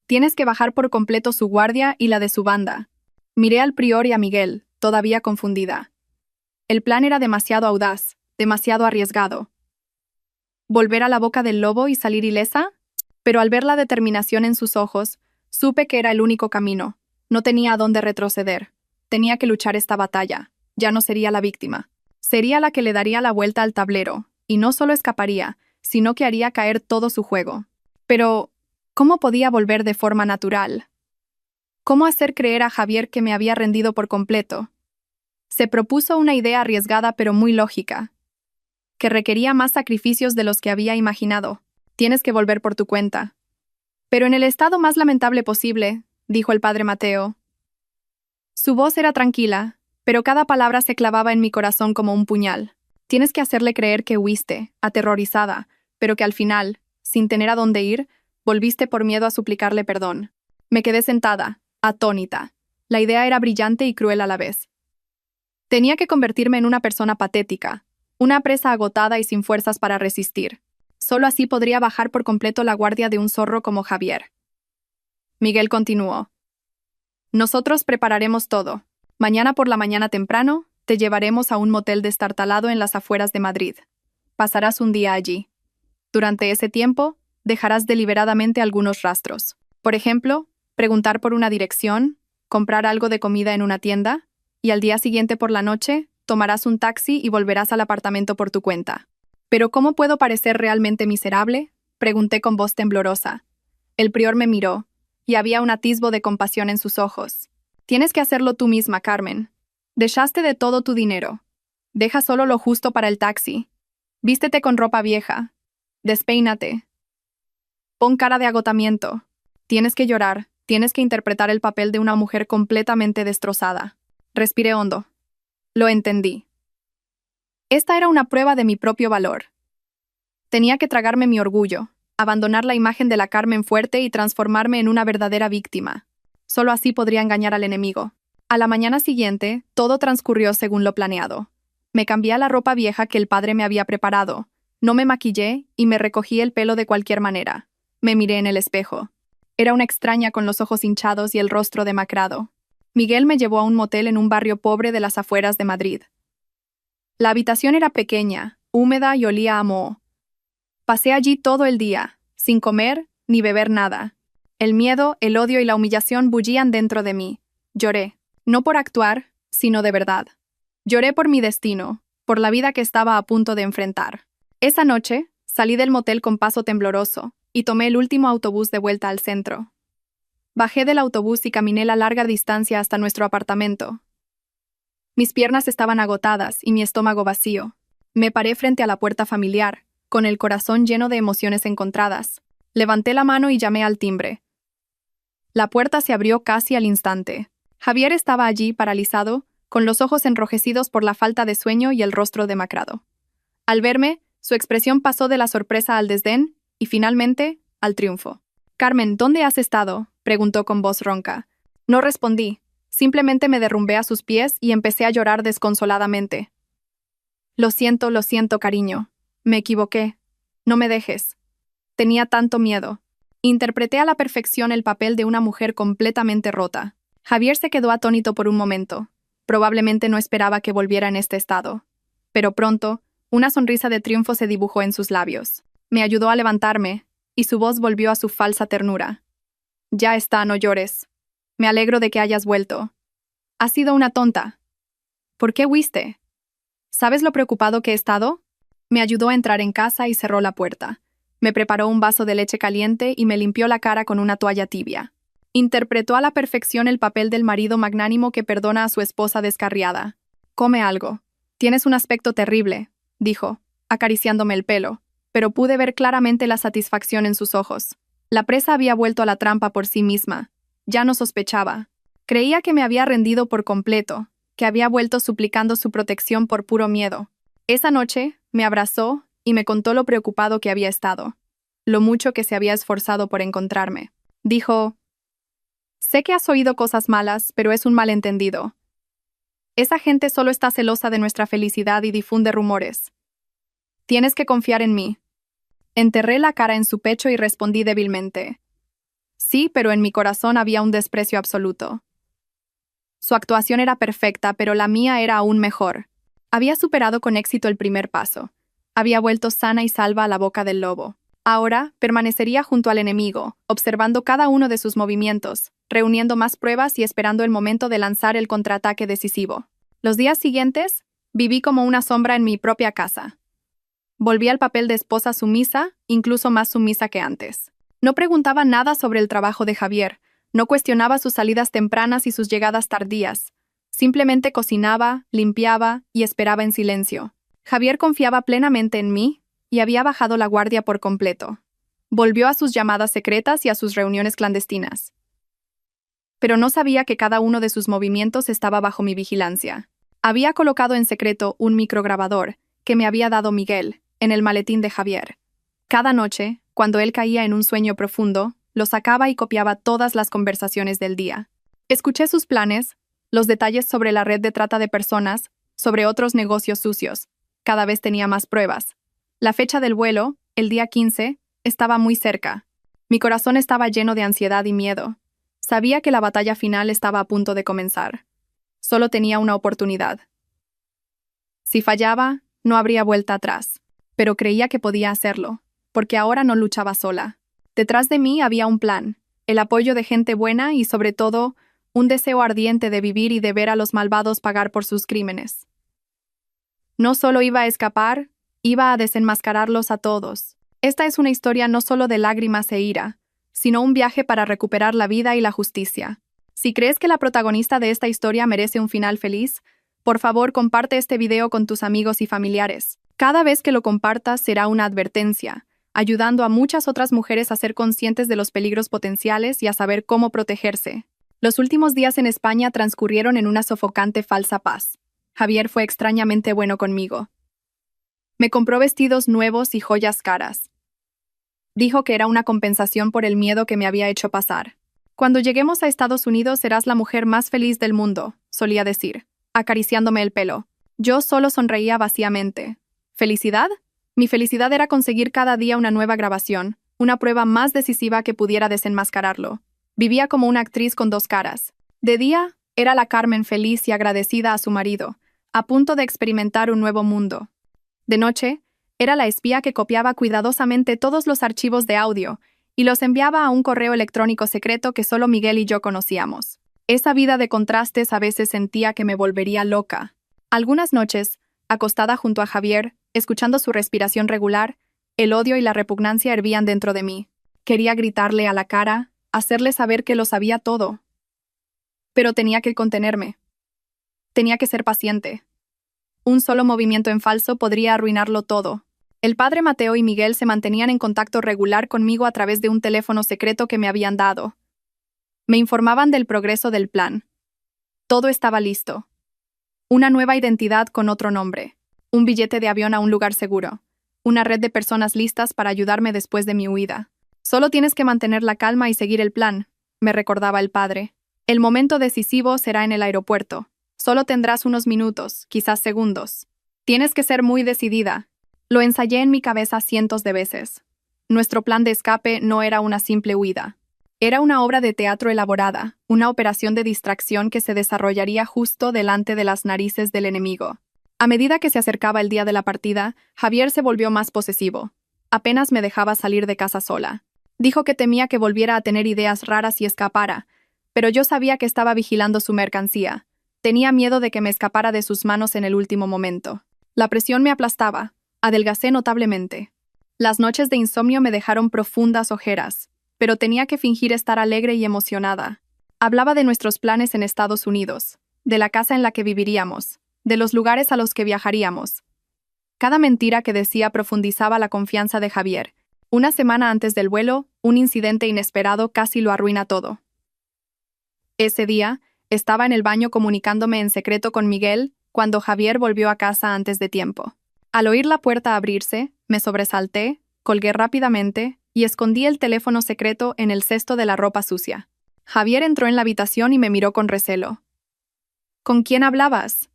Tienes que bajar por completo su guardia y la de su banda. Miré al prior y a Miguel, todavía confundida. El plan era demasiado audaz, demasiado arriesgado. ¿Volver a la boca del lobo y salir ilesa? Pero al ver la determinación en sus ojos, supe que era el único camino. No tenía a dónde retroceder. Tenía que luchar esta batalla. Ya no sería la víctima. Sería la que le daría la vuelta al tablero, y no solo escaparía, sino que haría caer todo su juego. Pero, ¿cómo podía volver de forma natural? ¿Cómo hacer creer a Javier que me había rendido por completo? Se propuso una idea arriesgada pero muy lógica, que requería más sacrificios de los que había imaginado. Tienes que volver por tu cuenta. Pero en el estado más lamentable posible, dijo el padre Mateo. Su voz era tranquila, pero cada palabra se clavaba en mi corazón como un puñal. Tienes que hacerle creer que huiste, aterrorizada, pero que al final, sin tener a dónde ir, volviste por miedo a suplicarle perdón. Me quedé sentada, atónita. La idea era brillante y cruel a la vez. Tenía que convertirme en una persona patética, una presa agotada y sin fuerzas para resistir. Solo así podría bajar por completo la guardia de un zorro como Javier. Miguel continuó. Nosotros prepararemos todo. Mañana por la mañana temprano, te llevaremos a un motel destartalado en las afueras de Madrid. Pasarás un día allí. Durante ese tiempo, dejarás deliberadamente algunos rastros. Por ejemplo, preguntar por una dirección, comprar algo de comida en una tienda, y al día siguiente por la noche, tomarás un taxi y volverás al apartamento por tu cuenta. ¿Pero cómo puedo parecer realmente miserable?, pregunté con voz temblorosa. El prior me miró, y había un atisbo de compasión en sus ojos. Tienes que hacerlo tú misma, Carmen. Dejaste de todo tu dinero. Deja solo lo justo para el taxi. Vístete con ropa vieja. Despeínate. Pon cara de agotamiento. Tienes que llorar, tienes que interpretar el papel de una mujer completamente destrozada. Respiré hondo. Lo entendí. Esta era una prueba de mi propio valor. Tenía que tragarme mi orgullo, abandonar la imagen de la Carmen fuerte y transformarme en una verdadera víctima. Solo así podría engañar al enemigo. A la mañana siguiente, todo transcurrió según lo planeado. Me cambié a la ropa vieja que el padre me había preparado. No me maquillé y me recogí el pelo de cualquier manera. Me miré en el espejo. Era una extraña con los ojos hinchados y el rostro demacrado. Miguel me llevó a un motel en un barrio pobre de las afueras de Madrid. La habitación era pequeña, húmeda y olía a moho. Pasé allí todo el día, sin comer ni beber nada. El miedo, el odio y la humillación bullían dentro de mí. Lloré, no por actuar, sino de verdad. Lloré por mi destino, por la vida que estaba a punto de enfrentar. Esa noche, salí del motel con paso tembloroso y tomé el último autobús de vuelta al centro. Bajé del autobús y caminé la larga distancia hasta nuestro apartamento. Mis piernas estaban agotadas y mi estómago vacío. Me paré frente a la puerta familiar, con el corazón lleno de emociones encontradas. Levanté la mano y llamé al timbre. La puerta se abrió casi al instante. Javier estaba allí, paralizado, con los ojos enrojecidos por la falta de sueño y el rostro demacrado. Al verme, su expresión pasó de la sorpresa al desdén y, finalmente, al triunfo. «Carmen, ¿dónde has estado?», preguntó con voz ronca. No respondí. Simplemente me derrumbé a sus pies y empecé a llorar desconsoladamente. Lo siento, cariño. Me equivoqué. No me dejes. Tenía tanto miedo. Interpreté a la perfección el papel de una mujer completamente rota. Javier se quedó atónito por un momento. Probablemente no esperaba que volviera en este estado. Pero pronto, una sonrisa de triunfo se dibujó en sus labios. Me ayudó a levantarme, y su voz volvió a su falsa ternura. «Ya está, no llores. Me alegro de que hayas vuelto. Has sido una tonta. ¿Por qué huiste? ¿Sabes lo preocupado que he estado? Me ayudó a entrar en casa y cerró la puerta. Me preparó un vaso de leche caliente y me limpió la cara con una toalla tibia. Interpretó a la perfección el papel del marido magnánimo que perdona a su esposa descarriada. «Come algo. Tienes un aspecto terrible», dijo, acariciándome el pelo, pero pude ver claramente la satisfacción en sus ojos. La presa había vuelto a la trampa por sí misma. Ya no sospechaba. Creía que me había rendido por completo, que había vuelto suplicando su protección por puro miedo. Esa noche, me abrazó y me contó lo preocupado que había estado, lo mucho que se había esforzado por encontrarme. Dijo: «Sé que has oído cosas malas, pero es un malentendido. Esa gente solo está celosa de nuestra felicidad y difunde rumores. Tienes que confiar en mí». Enterré la cara en su pecho y respondí débilmente: «Sí, pero en mi corazón había un desprecio absoluto». Su actuación era perfecta, pero la mía era aún mejor. Había superado con éxito el primer paso. Había vuelto sana y salva a la boca del lobo. Ahora, permanecería junto al enemigo, observando cada uno de sus movimientos, reuniendo más pruebas y esperando el momento de lanzar el contraataque decisivo. Los días siguientes, viví como una sombra en mi propia casa. Volví al papel de esposa sumisa, incluso más sumisa que antes. No preguntaba nada sobre el trabajo de Javier, no cuestionaba sus salidas tempranas y sus llegadas tardías. Simplemente cocinaba, limpiaba y esperaba en silencio. Javier confiaba plenamente en mí y había bajado la guardia por completo. Volvió a sus llamadas secretas y a sus reuniones clandestinas. Pero no sabía que cada uno de sus movimientos estaba bajo mi vigilancia. Había colocado en secreto un micrograbador que me había dado Miguel en el maletín de Javier. Cada noche, cuando él caía en un sueño profundo, lo sacaba y copiaba todas las conversaciones del día. Escuché sus planes, los detalles sobre la red de trata de personas, sobre otros negocios sucios. Cada vez tenía más pruebas. La fecha del vuelo, el día 15, estaba muy cerca. Mi corazón estaba lleno de ansiedad y miedo. Sabía que la batalla final estaba a punto de comenzar. Solo tenía una oportunidad. Si fallaba, no habría vuelta atrás. Pero creía que podía hacerlo, porque ahora no luchaba sola. Detrás de mí había un plan, el apoyo de gente buena y, sobre todo, un deseo ardiente de vivir y de ver a los malvados pagar por sus crímenes. No solo iba a escapar, iba a desenmascararlos a todos. Esta es una historia no solo de lágrimas e ira, sino un viaje para recuperar la vida y la justicia. Si crees que la protagonista de esta historia merece un final feliz, por favor comparte este video con tus amigos y familiares. Cada vez que lo compartas será una advertencia, ayudando a muchas otras mujeres a ser conscientes de los peligros potenciales y a saber cómo protegerse. Los últimos días en España transcurrieron en una sofocante falsa paz. Javier fue extrañamente bueno conmigo. Me compró vestidos nuevos y joyas caras. Dijo que era una compensación por el miedo que me había hecho pasar. «Cuando lleguemos a Estados Unidos serás la mujer más feliz del mundo», solía decir, acariciándome el pelo. Yo solo sonreía vacíamente. ¿Felicidad? Mi felicidad era conseguir cada día una nueva grabación, una prueba más decisiva que pudiera desenmascararlo. Vivía como una actriz con dos caras. De día, era la Carmen feliz y agradecida a su marido, a punto de experimentar un nuevo mundo. De noche, era la espía que copiaba cuidadosamente todos los archivos de audio y los enviaba a un correo electrónico secreto que solo Miguel y yo conocíamos. Esa vida de contrastes a veces sentía que me volvería loca. Algunas noches, acostada junto a Javier, escuchando su respiración regular, el odio y la repugnancia hervían dentro de mí. Quería gritarle a la cara, hacerle saber que lo sabía todo. Pero tenía que contenerme. Tenía que ser paciente. Un solo movimiento en falso podría arruinarlo todo. El padre Mateo y Miguel se mantenían en contacto regular conmigo a través de un teléfono secreto que me habían dado. Me informaban del progreso del plan. Todo estaba listo. Una nueva identidad con otro nombre. Un billete de avión a un lugar seguro. Una red de personas listas para ayudarme después de mi huida. Solo tienes que mantener la calma y seguir el plan, me recordaba el padre. El momento decisivo será en el aeropuerto. Solo tendrás unos minutos, quizás segundos. Tienes que ser muy decidida. Lo ensayé en mi cabeza cientos de veces. Nuestro plan de escape no era una simple huida. Era una obra de teatro elaborada, una operación de distracción que se desarrollaría justo delante de las narices del enemigo. A medida que se acercaba el día de la partida, Javier se volvió más posesivo. Apenas me dejaba salir de casa sola. Dijo que temía que volviera a tener ideas raras y escapara, pero yo sabía que estaba vigilando su mercancía. Tenía miedo de que me escapara de sus manos en el último momento. La presión me aplastaba. Adelgacé notablemente. Las noches de insomnio me dejaron profundas ojeras, pero tenía que fingir estar alegre y emocionada. Hablaba de nuestros planes en Estados Unidos, de la casa en la que viviríamos, de los lugares a los que viajaríamos. Cada mentira que decía profundizaba la confianza de Javier. Una semana antes del vuelo, un incidente inesperado casi lo arruina todo. Ese día, estaba en el baño comunicándome en secreto con Miguel cuando Javier volvió a casa antes de tiempo. Al oír la puerta abrirse, me sobresalté, colgué rápidamente y escondí el teléfono secreto en el cesto de la ropa sucia. Javier entró en la habitación y me miró con recelo. ¿Con quién hablabas?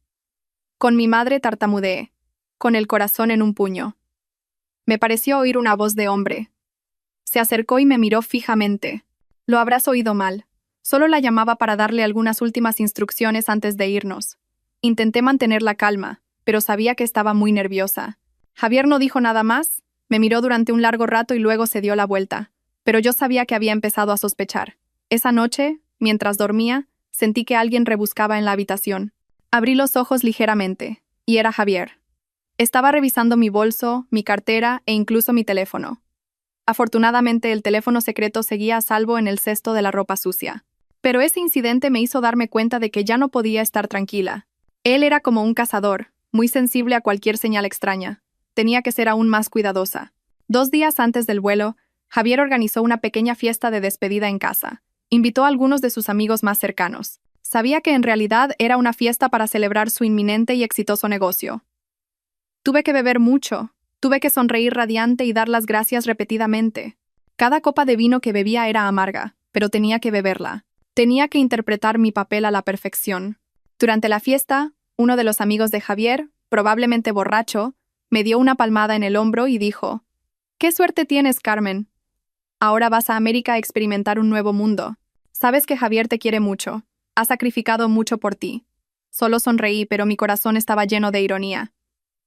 Con mi madre, tartamudeé, con el corazón en un puño. Me pareció oír una voz de hombre. Se acercó y me miró fijamente. Lo habrás oído mal. Solo la llamaba para darle algunas últimas instrucciones antes de irnos. Intenté mantener la calma, pero sabía que estaba muy nerviosa. Javier no dijo nada más, me miró durante un largo rato y luego se dio la vuelta, pero yo sabía que había empezado a sospechar. Esa noche, mientras dormía, sentí que alguien rebuscaba en la habitación. Abrí los ojos ligeramente, y era Javier. Estaba revisando mi bolso, mi cartera e incluso mi teléfono. Afortunadamente, el teléfono secreto seguía a salvo en el cesto de la ropa sucia. Pero ese incidente me hizo darme cuenta de que ya no podía estar tranquila. Él era como un cazador, muy sensible a cualquier señal extraña. Tenía que ser aún más cuidadosa. 2 días antes del vuelo, Javier organizó una pequeña fiesta de despedida en casa. Invitó a algunos de sus amigos más cercanos. Sabía que en realidad era una fiesta para celebrar su inminente y exitoso negocio. Tuve que beber mucho, tuve que sonreír radiante y dar las gracias repetidamente. Cada copa de vino que bebía era amarga, pero tenía que beberla. Tenía que interpretar mi papel a la perfección. Durante la fiesta, uno de los amigos de Javier, probablemente borracho, me dio una palmada en el hombro y dijo: «¡Qué suerte tienes, Carmen! Ahora vas a América a experimentar un nuevo mundo. Sabes que Javier te quiere mucho. Ha sacrificado mucho por ti». Solo sonreí, pero mi corazón estaba lleno de ironía.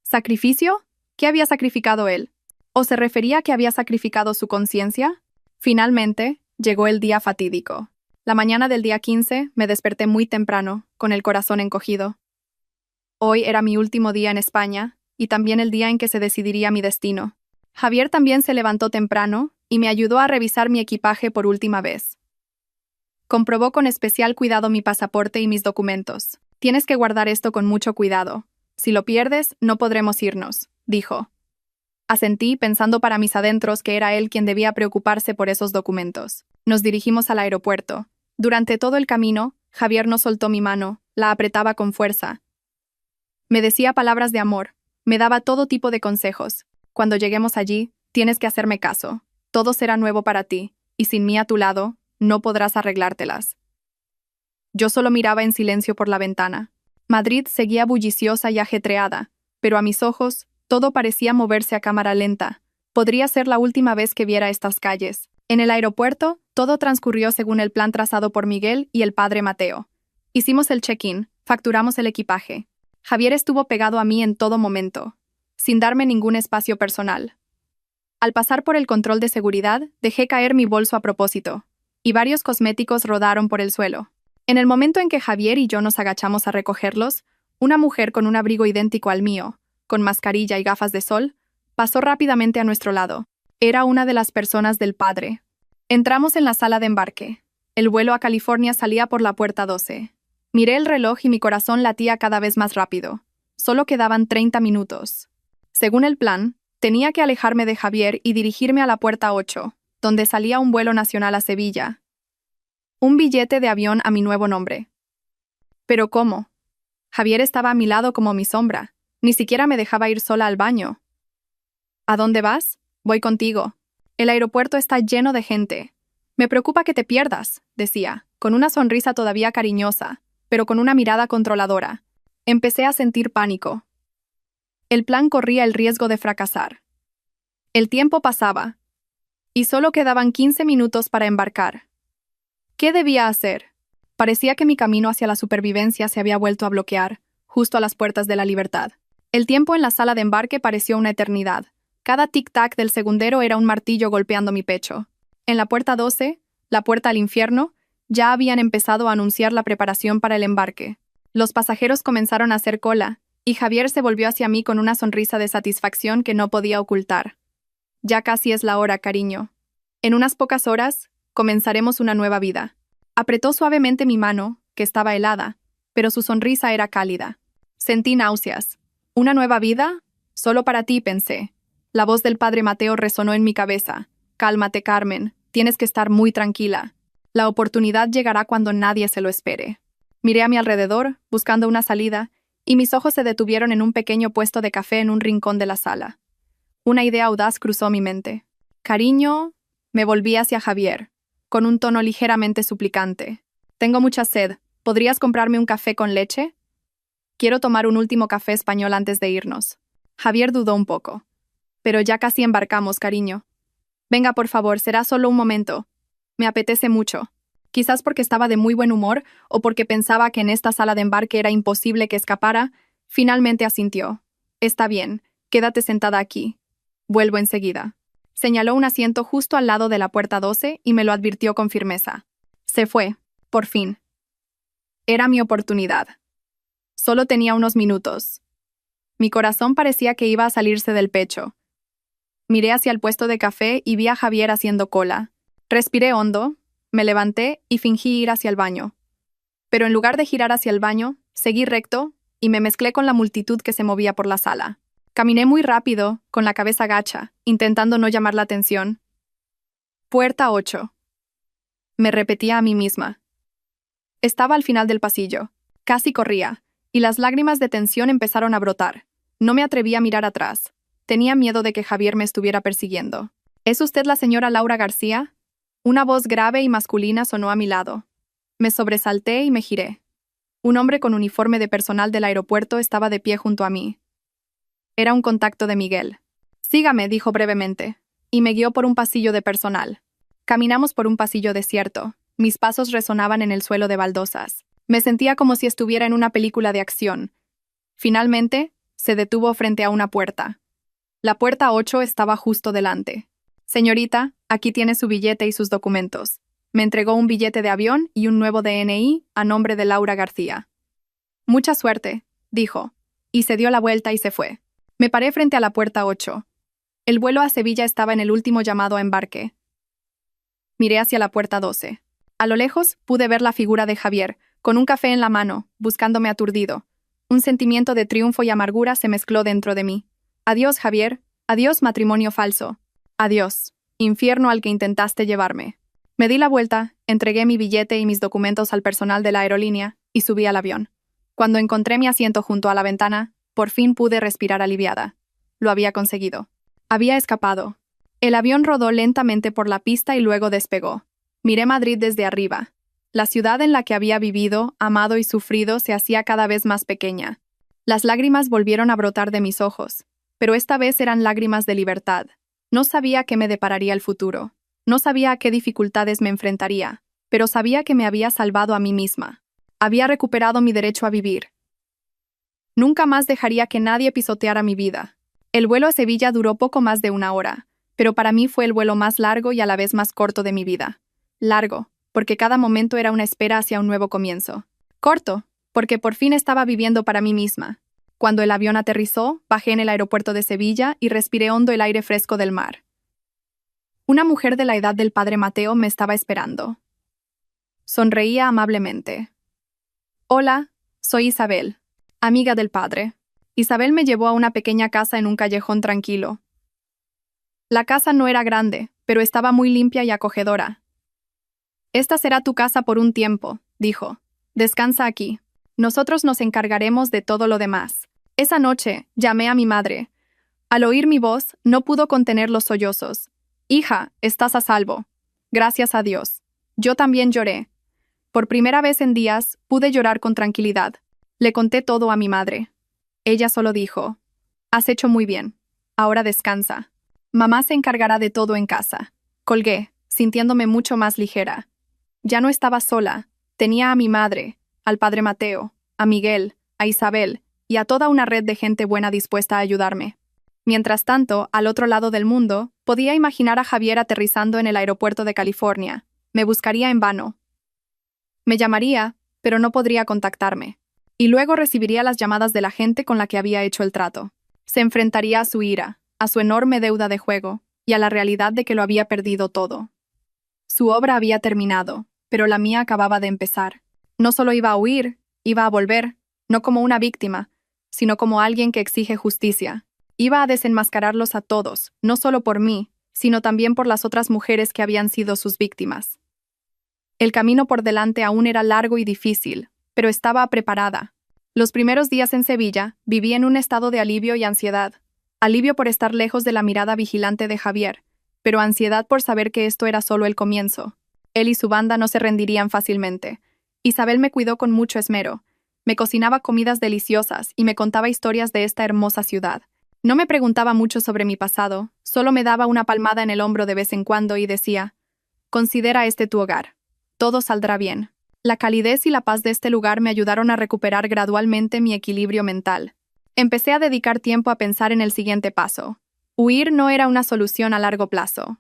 ¿Sacrificio? ¿Qué había sacrificado él? ¿O se refería a que había sacrificado su conciencia? Finalmente, llegó el día fatídico. La mañana del día 15 me desperté muy temprano, con el corazón encogido. Hoy era mi último día en España, y también el día en que se decidiría mi destino. Javier también se levantó temprano y me ayudó a revisar mi equipaje por última vez. Comprobó con especial cuidado mi pasaporte y mis documentos. «Tienes que guardar esto con mucho cuidado. Si lo pierdes, no podremos irnos», dijo. Asentí, pensando para mis adentros que era él quien debía preocuparse por esos documentos. Nos dirigimos al aeropuerto. Durante todo el camino, Javier no soltó mi mano, la apretaba con fuerza. Me decía palabras de amor, me daba todo tipo de consejos. «Cuando lleguemos allí, tienes que hacerme caso. Todo será nuevo para ti, y sin mí a tu lado, no podrás arreglártelas». Yo solo miraba en silencio por la ventana. Madrid seguía bulliciosa y ajetreada, pero a mis ojos, todo parecía moverse a cámara lenta. Podría ser la última vez que viera estas calles. En el aeropuerto, todo transcurrió según el plan trazado por Miguel y el padre Mateo. Hicimos el check-in, facturamos el equipaje. Javier estuvo pegado a mí en todo momento, sin darme ningún espacio personal. Al pasar por el control de seguridad, dejé caer mi bolso a propósito, y varios cosméticos rodaron por el suelo. En el momento en que Javier y yo nos agachamos a recogerlos, una mujer con un abrigo idéntico al mío, con mascarilla y gafas de sol, pasó rápidamente a nuestro lado. Era una de las personas del padre. Entramos en la sala de embarque. El vuelo a California salía por la puerta 12. Miré el reloj y mi corazón latía cada vez más rápido. Solo quedaban 30 minutos. Según el plan, tenía que alejarme de Javier y dirigirme a la puerta 8, donde salía un vuelo nacional a Sevilla. Un billete de avión a mi nuevo nombre. ¿Pero cómo? Javier estaba a mi lado como mi sombra. Ni siquiera me dejaba ir sola al baño. «¿A dónde vas? Voy contigo. El aeropuerto está lleno de gente. Me preocupa que te pierdas», decía, con una sonrisa todavía cariñosa, pero con una mirada controladora. Empecé a sentir pánico. El plan corría el riesgo de fracasar. El tiempo pasaba, y solo quedaban 15 minutos para embarcar. ¿Qué debía hacer? Parecía que mi camino hacia la supervivencia se había vuelto a bloquear, justo a las puertas de la libertad. El tiempo en la sala de embarque pareció una eternidad. Cada tic-tac del segundero era un martillo golpeando mi pecho. En la puerta 12, la puerta al infierno, ya habían empezado a anunciar la preparación para el embarque. Los pasajeros comenzaron a hacer cola, Y Javier se volvió hacia mí con una sonrisa de satisfacción que no podía ocultar. Ya casi es la hora, cariño. En unas pocas horas, comenzaremos una nueva vida. Apretó suavemente mi mano, que estaba helada, pero su sonrisa era cálida. Sentí náuseas. ¿Una nueva vida? Solo para ti, pensé. La voz del padre Mateo resonó en mi cabeza. Cálmate, Carmen. Tienes que estar muy tranquila. La oportunidad llegará cuando nadie se lo espere. Miré a mi alrededor, buscando una salida, y mis ojos se detuvieron en un pequeño puesto de café en un rincón de la sala. Una idea audaz cruzó mi mente. Cariño, me volví hacia Javier, con un tono ligeramente suplicante. Tengo mucha sed. ¿Podrías comprarme un café con leche? Quiero tomar un último café español antes de irnos. Javier dudó un poco. Pero ya casi embarcamos, cariño. Venga, por favor, será solo un momento. Me apetece mucho. Quizás porque estaba de muy buen humor o porque pensaba que en esta sala de embarque era imposible que escapara, finalmente asintió. Está bien, quédate sentada aquí. Vuelvo enseguida. Señaló un asiento justo al lado de la puerta 12 y me lo advirtió con firmeza. Se fue, por fin. Era mi oportunidad. Solo tenía unos minutos. Mi corazón parecía que iba a salirse del pecho. Miré hacia el puesto de café y vi a Javier haciendo cola. Respiré hondo, me levanté y fingí ir hacia el baño. Pero en lugar de girar hacia el baño, seguí recto y me mezclé con la multitud que se movía por la sala. Caminé muy rápido, con la cabeza gacha, intentando no llamar la atención. Puerta 8. Me repetía a mí misma. Estaba al final del pasillo. Casi corría, y las lágrimas de tensión empezaron a brotar. No me atreví a mirar atrás. Tenía miedo de que Javier me estuviera persiguiendo. ¿Es usted la señora Laura García? Una voz grave y masculina sonó a mi lado. Me sobresalté y me giré. Un hombre con uniforme de personal del aeropuerto estaba de pie junto a mí. Era un contacto de Miguel. Sígame, dijo brevemente, y me guió por un pasillo de personal. Caminamos por un pasillo desierto. Mis pasos resonaban en el suelo de baldosas. Me sentía como si estuviera en una película de acción. Finalmente, se detuvo frente a una puerta. La puerta 8 estaba justo delante. Señorita, aquí tiene su billete y sus documentos. Me entregó un billete de avión y un nuevo DNI a nombre de Laura García. Mucha suerte, dijo, y se dio la vuelta y se fue. Me paré frente a la puerta 8. El vuelo a Sevilla estaba en el último llamado a embarque. Miré hacia la puerta 12. A lo lejos pude ver la figura de Javier, con un café en la mano, buscándome aturdido. Un sentimiento de triunfo y amargura se mezcló dentro de mí. Adiós, Javier. Adiós, matrimonio falso. Adiós, infierno al que intentaste llevarme. Me di la vuelta, entregué mi billete y mis documentos al personal de la aerolínea y subí al avión. Cuando encontré mi asiento junto a la ventana, por fin pude respirar aliviada. Lo había conseguido. Había escapado. El avión rodó lentamente por la pista y luego despegó. Miré Madrid desde arriba. La ciudad en la que había vivido, amado y sufrido se hacía cada vez más pequeña. Las lágrimas volvieron a brotar de mis ojos, pero esta vez eran lágrimas de libertad. No sabía qué me depararía el futuro. No sabía a qué dificultades me enfrentaría, pero sabía que me había salvado a mí misma. Había recuperado mi derecho a vivir. Nunca más dejaría que nadie pisoteara mi vida. El vuelo a Sevilla duró poco más de 1 hora, pero para mí fue el vuelo más largo y a la vez más corto de mi vida. Largo, porque cada momento era una espera hacia un nuevo comienzo. Corto, porque por fin estaba viviendo para mí misma. Cuando el avión aterrizó, bajé en el aeropuerto de Sevilla y respiré hondo el aire fresco del mar. Una mujer de la edad del padre Mateo me estaba esperando. Sonreía amablemente. Hola, soy Isabel, amiga del padre. Isabel me llevó a una pequeña casa en un callejón tranquilo. La casa no era grande, pero estaba muy limpia y acogedora. Esta será tu casa por un tiempo, dijo. Descansa aquí. Nosotros nos encargaremos de todo lo demás. Esa noche, llamé a mi madre. Al oír mi voz, no pudo contener los sollozos. Hija, estás a salvo. Gracias a Dios. Yo también lloré. Por primera vez en días, pude llorar con tranquilidad. Le conté todo a mi madre. Ella solo dijo, has hecho muy bien. Ahora descansa. Mamá se encargará de todo en casa. Colgué, sintiéndome mucho más ligera. Ya no estaba sola. Tenía a mi madre, al padre Mateo, a Miguel, a Isabel y a toda una red de gente buena dispuesta a ayudarme. Mientras tanto, al otro lado del mundo, podía imaginar a Javier aterrizando en el aeropuerto de California. Me buscaría en vano. Me llamaría, pero no podría contactarme. Y luego recibiría las llamadas de la gente con la que había hecho el trato. Se enfrentaría a su ira, a su enorme deuda de juego, y a la realidad de que lo había perdido todo. Su obra había terminado, pero la mía acababa de empezar. No solo iba a huir, iba a volver, no como una víctima, sino como alguien que exige justicia. Iba a desenmascararlos a todos, no solo por mí, sino también por las otras mujeres que habían sido sus víctimas. El camino por delante aún era largo y difícil, pero estaba preparada. Los primeros días en Sevilla viví en un estado de alivio y ansiedad. Alivio por estar lejos de la mirada vigilante de Javier, pero ansiedad por saber que esto era solo el comienzo. Él y su banda no se rendirían fácilmente. Isabel me cuidó con mucho esmero. Me cocinaba comidas deliciosas y me contaba historias de esta hermosa ciudad. No me preguntaba mucho sobre mi pasado, solo me daba una palmada en el hombro de vez en cuando y decía: «Considera este tu hogar. Todo saldrá bien». La calidez y la paz de este lugar me ayudaron a recuperar gradualmente mi equilibrio mental. Empecé a dedicar tiempo a pensar en el siguiente paso. Huir no era una solución a largo plazo.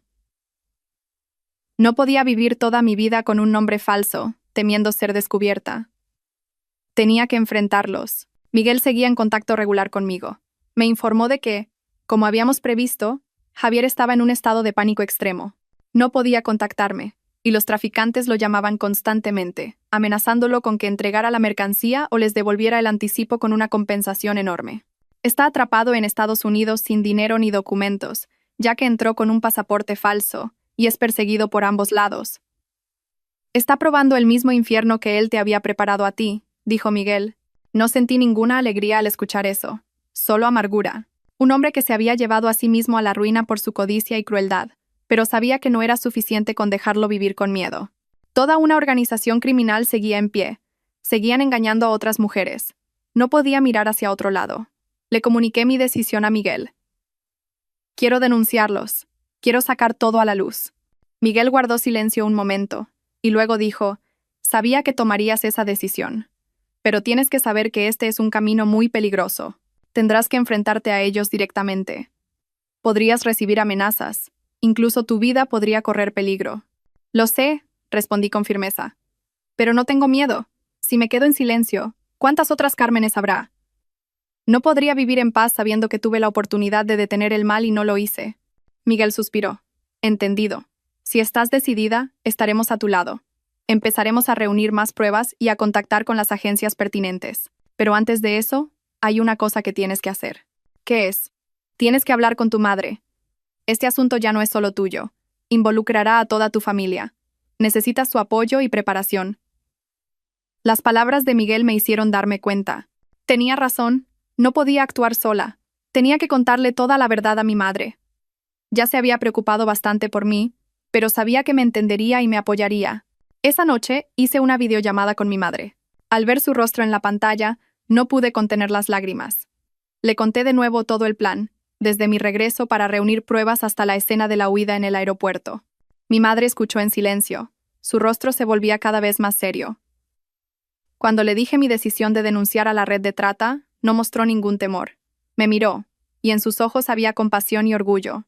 No podía vivir toda mi vida con un nombre falso, temiendo ser descubierta. Tenía que enfrentarlos. Miguel seguía en contacto regular conmigo. Me informó de que, como habíamos previsto, Javier estaba en un estado de pánico extremo. No podía contactarme, y los traficantes lo llamaban constantemente, amenazándolo con que entregara la mercancía o les devolviera el anticipo con una compensación enorme. Está atrapado en Estados Unidos sin dinero ni documentos, ya que entró con un pasaporte falso, y es perseguido por ambos lados. «Está probando el mismo infierno que él te había preparado a ti», dijo Miguel. No sentí ninguna alegría al escuchar eso, solo amargura. Un hombre que se había llevado a sí mismo a la ruina por su codicia y crueldad, pero sabía que no era suficiente con dejarlo vivir con miedo. Toda una organización criminal seguía en pie. Seguían engañando a otras mujeres. No podía mirar hacia otro lado. Le comuniqué mi decisión a Miguel. «Quiero denunciarlos. Quiero sacar todo a la luz». Miguel guardó silencio un momento, y luego dijo: «Sabía que tomarías esa decisión. Pero tienes que saber que este es un camino muy peligroso. Tendrás que enfrentarte a ellos directamente. Podrías recibir amenazas. Incluso tu vida podría correr peligro». «Lo sé», respondí con firmeza. «Pero no tengo miedo. Si me quedo en silencio, ¿cuántas otras Cármenes habrá? No podría vivir en paz sabiendo que tuve la oportunidad de detener el mal y no lo hice». Miguel suspiró. «Entendido. Si estás decidida, estaremos a tu lado. Empezaremos a reunir más pruebas y a contactar con las agencias pertinentes. Pero antes de eso, hay una cosa que tienes que hacer». «¿Qué es?» «Tienes que hablar con tu madre. Este asunto ya no es solo tuyo. Involucrará a toda tu familia. Necesitas su apoyo y preparación». Las palabras de Miguel me hicieron darme cuenta. Tenía razón, no podía actuar sola. Tenía que contarle toda la verdad a mi madre. Ya se había preocupado bastante por mí, pero sabía que me entendería y me apoyaría. Esa noche hice una videollamada con mi madre. Al ver su rostro en la pantalla, no pude contener las lágrimas. Le conté de nuevo todo el plan, desde mi regreso para reunir pruebas hasta la escena de la huida en el aeropuerto. Mi madre escuchó en silencio. Su rostro se volvía cada vez más serio. Cuando le dije mi decisión de denunciar a la red de trata, no mostró ningún temor. Me miró, y en sus ojos había compasión y orgullo.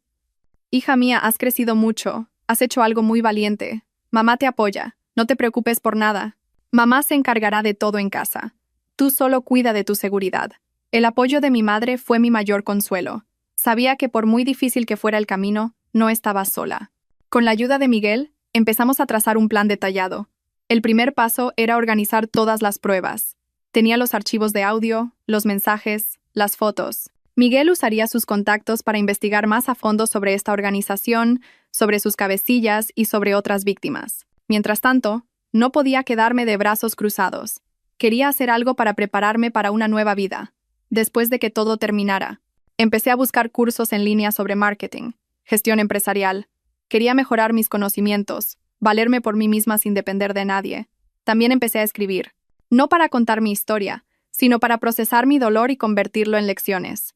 «Hija mía, has crecido mucho. Has hecho algo muy valiente. Mamá te apoya. No te preocupes por nada. Mamá se encargará de todo en casa. Tú solo cuida de tu seguridad». El apoyo de mi madre fue mi mayor consuelo. Sabía que por muy difícil que fuera el camino, no estaba sola. Con la ayuda de Miguel, empezamos a trazar un plan detallado. El primer paso era organizar todas las pruebas. Tenía los archivos de audio, los mensajes, las fotos. Miguel usaría sus contactos para investigar más a fondo sobre esta organización, sobre sus cabecillas y sobre otras víctimas. Mientras tanto, no podía quedarme de brazos cruzados. Quería hacer algo para prepararme para una nueva vida. Después de que todo terminara, empecé a buscar cursos en línea sobre marketing, gestión empresarial. Quería mejorar mis conocimientos, valerme por mí misma sin depender de nadie. También empecé a escribir, no para contar mi historia, sino para procesar mi dolor y convertirlo en lecciones.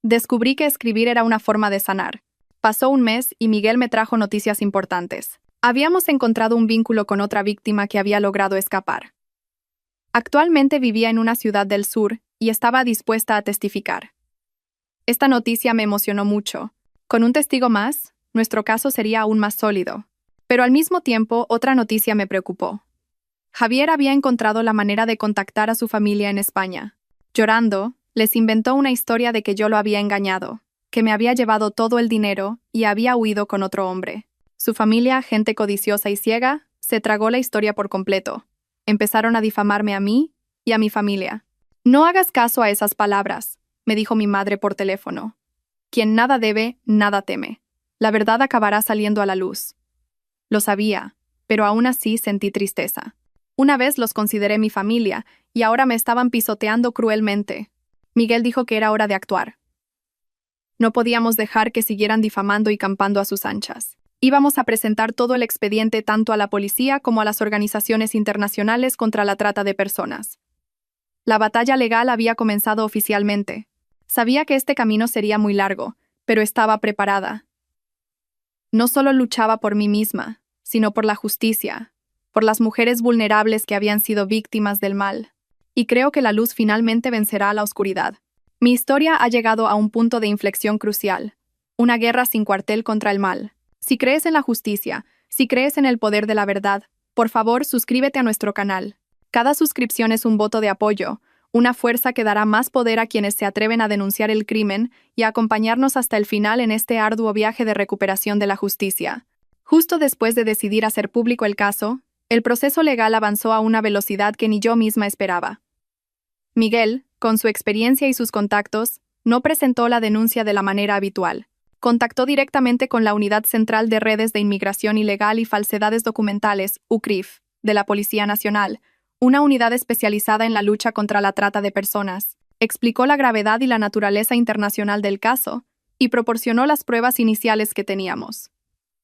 Descubrí que escribir era una forma de sanar. Pasó un mes y Miguel me trajo noticias importantes. Habíamos encontrado un vínculo con otra víctima que había logrado escapar. Actualmente vivía en una ciudad del sur y estaba dispuesta a testificar. Esta noticia me emocionó mucho. Con un testigo más, nuestro caso sería aún más sólido. Pero al mismo tiempo, otra noticia me preocupó. Javier había encontrado la manera de contactar a su familia en España. Llorando, les inventó una historia de que yo lo había engañado, que me había llevado todo el dinero y había huido con otro hombre. Su familia, gente codiciosa y ciega, se tragó la historia por completo. Empezaron a difamarme a mí y a mi familia. No hagas caso a esas palabras, me dijo mi madre por teléfono. Quien nada debe, nada teme. La verdad acabará saliendo a la luz. Lo sabía, pero aún así sentí tristeza. Una vez los consideré mi familia y ahora me estaban pisoteando cruelmente. Miguel dijo que era hora de actuar. No podíamos dejar que siguieran difamando y campando a sus anchas. Íbamos a presentar todo el expediente tanto a la policía como a las organizaciones internacionales contra la trata de personas. La batalla legal había comenzado oficialmente. Sabía que este camino sería muy largo, pero estaba preparada. No solo luchaba por mí misma, sino por la justicia, por las mujeres vulnerables que habían sido víctimas del mal. Y creo que la luz finalmente vencerá a la oscuridad. Mi historia ha llegado a un punto de inflexión crucial. Una guerra sin cuartel contra el mal. Si crees en la justicia, si crees en el poder de la verdad, por favor suscríbete a nuestro canal. Cada suscripción es un voto de apoyo, una fuerza que dará más poder a quienes se atreven a denunciar el crimen y a acompañarnos hasta el final en este arduo viaje de recuperación de la justicia. Justo después de decidir hacer público el caso, el proceso legal avanzó a una velocidad que ni yo misma esperaba. Miguel, con su experiencia y sus contactos, no presentó la denuncia de la manera habitual. Contactó directamente con la Unidad Central de Redes de Inmigración Ilegal y Falsedades Documentales, UCRIF, de la Policía Nacional, una unidad especializada en la lucha contra la trata de personas. Explicó la gravedad y la naturaleza internacional del caso y proporcionó las pruebas iniciales que teníamos.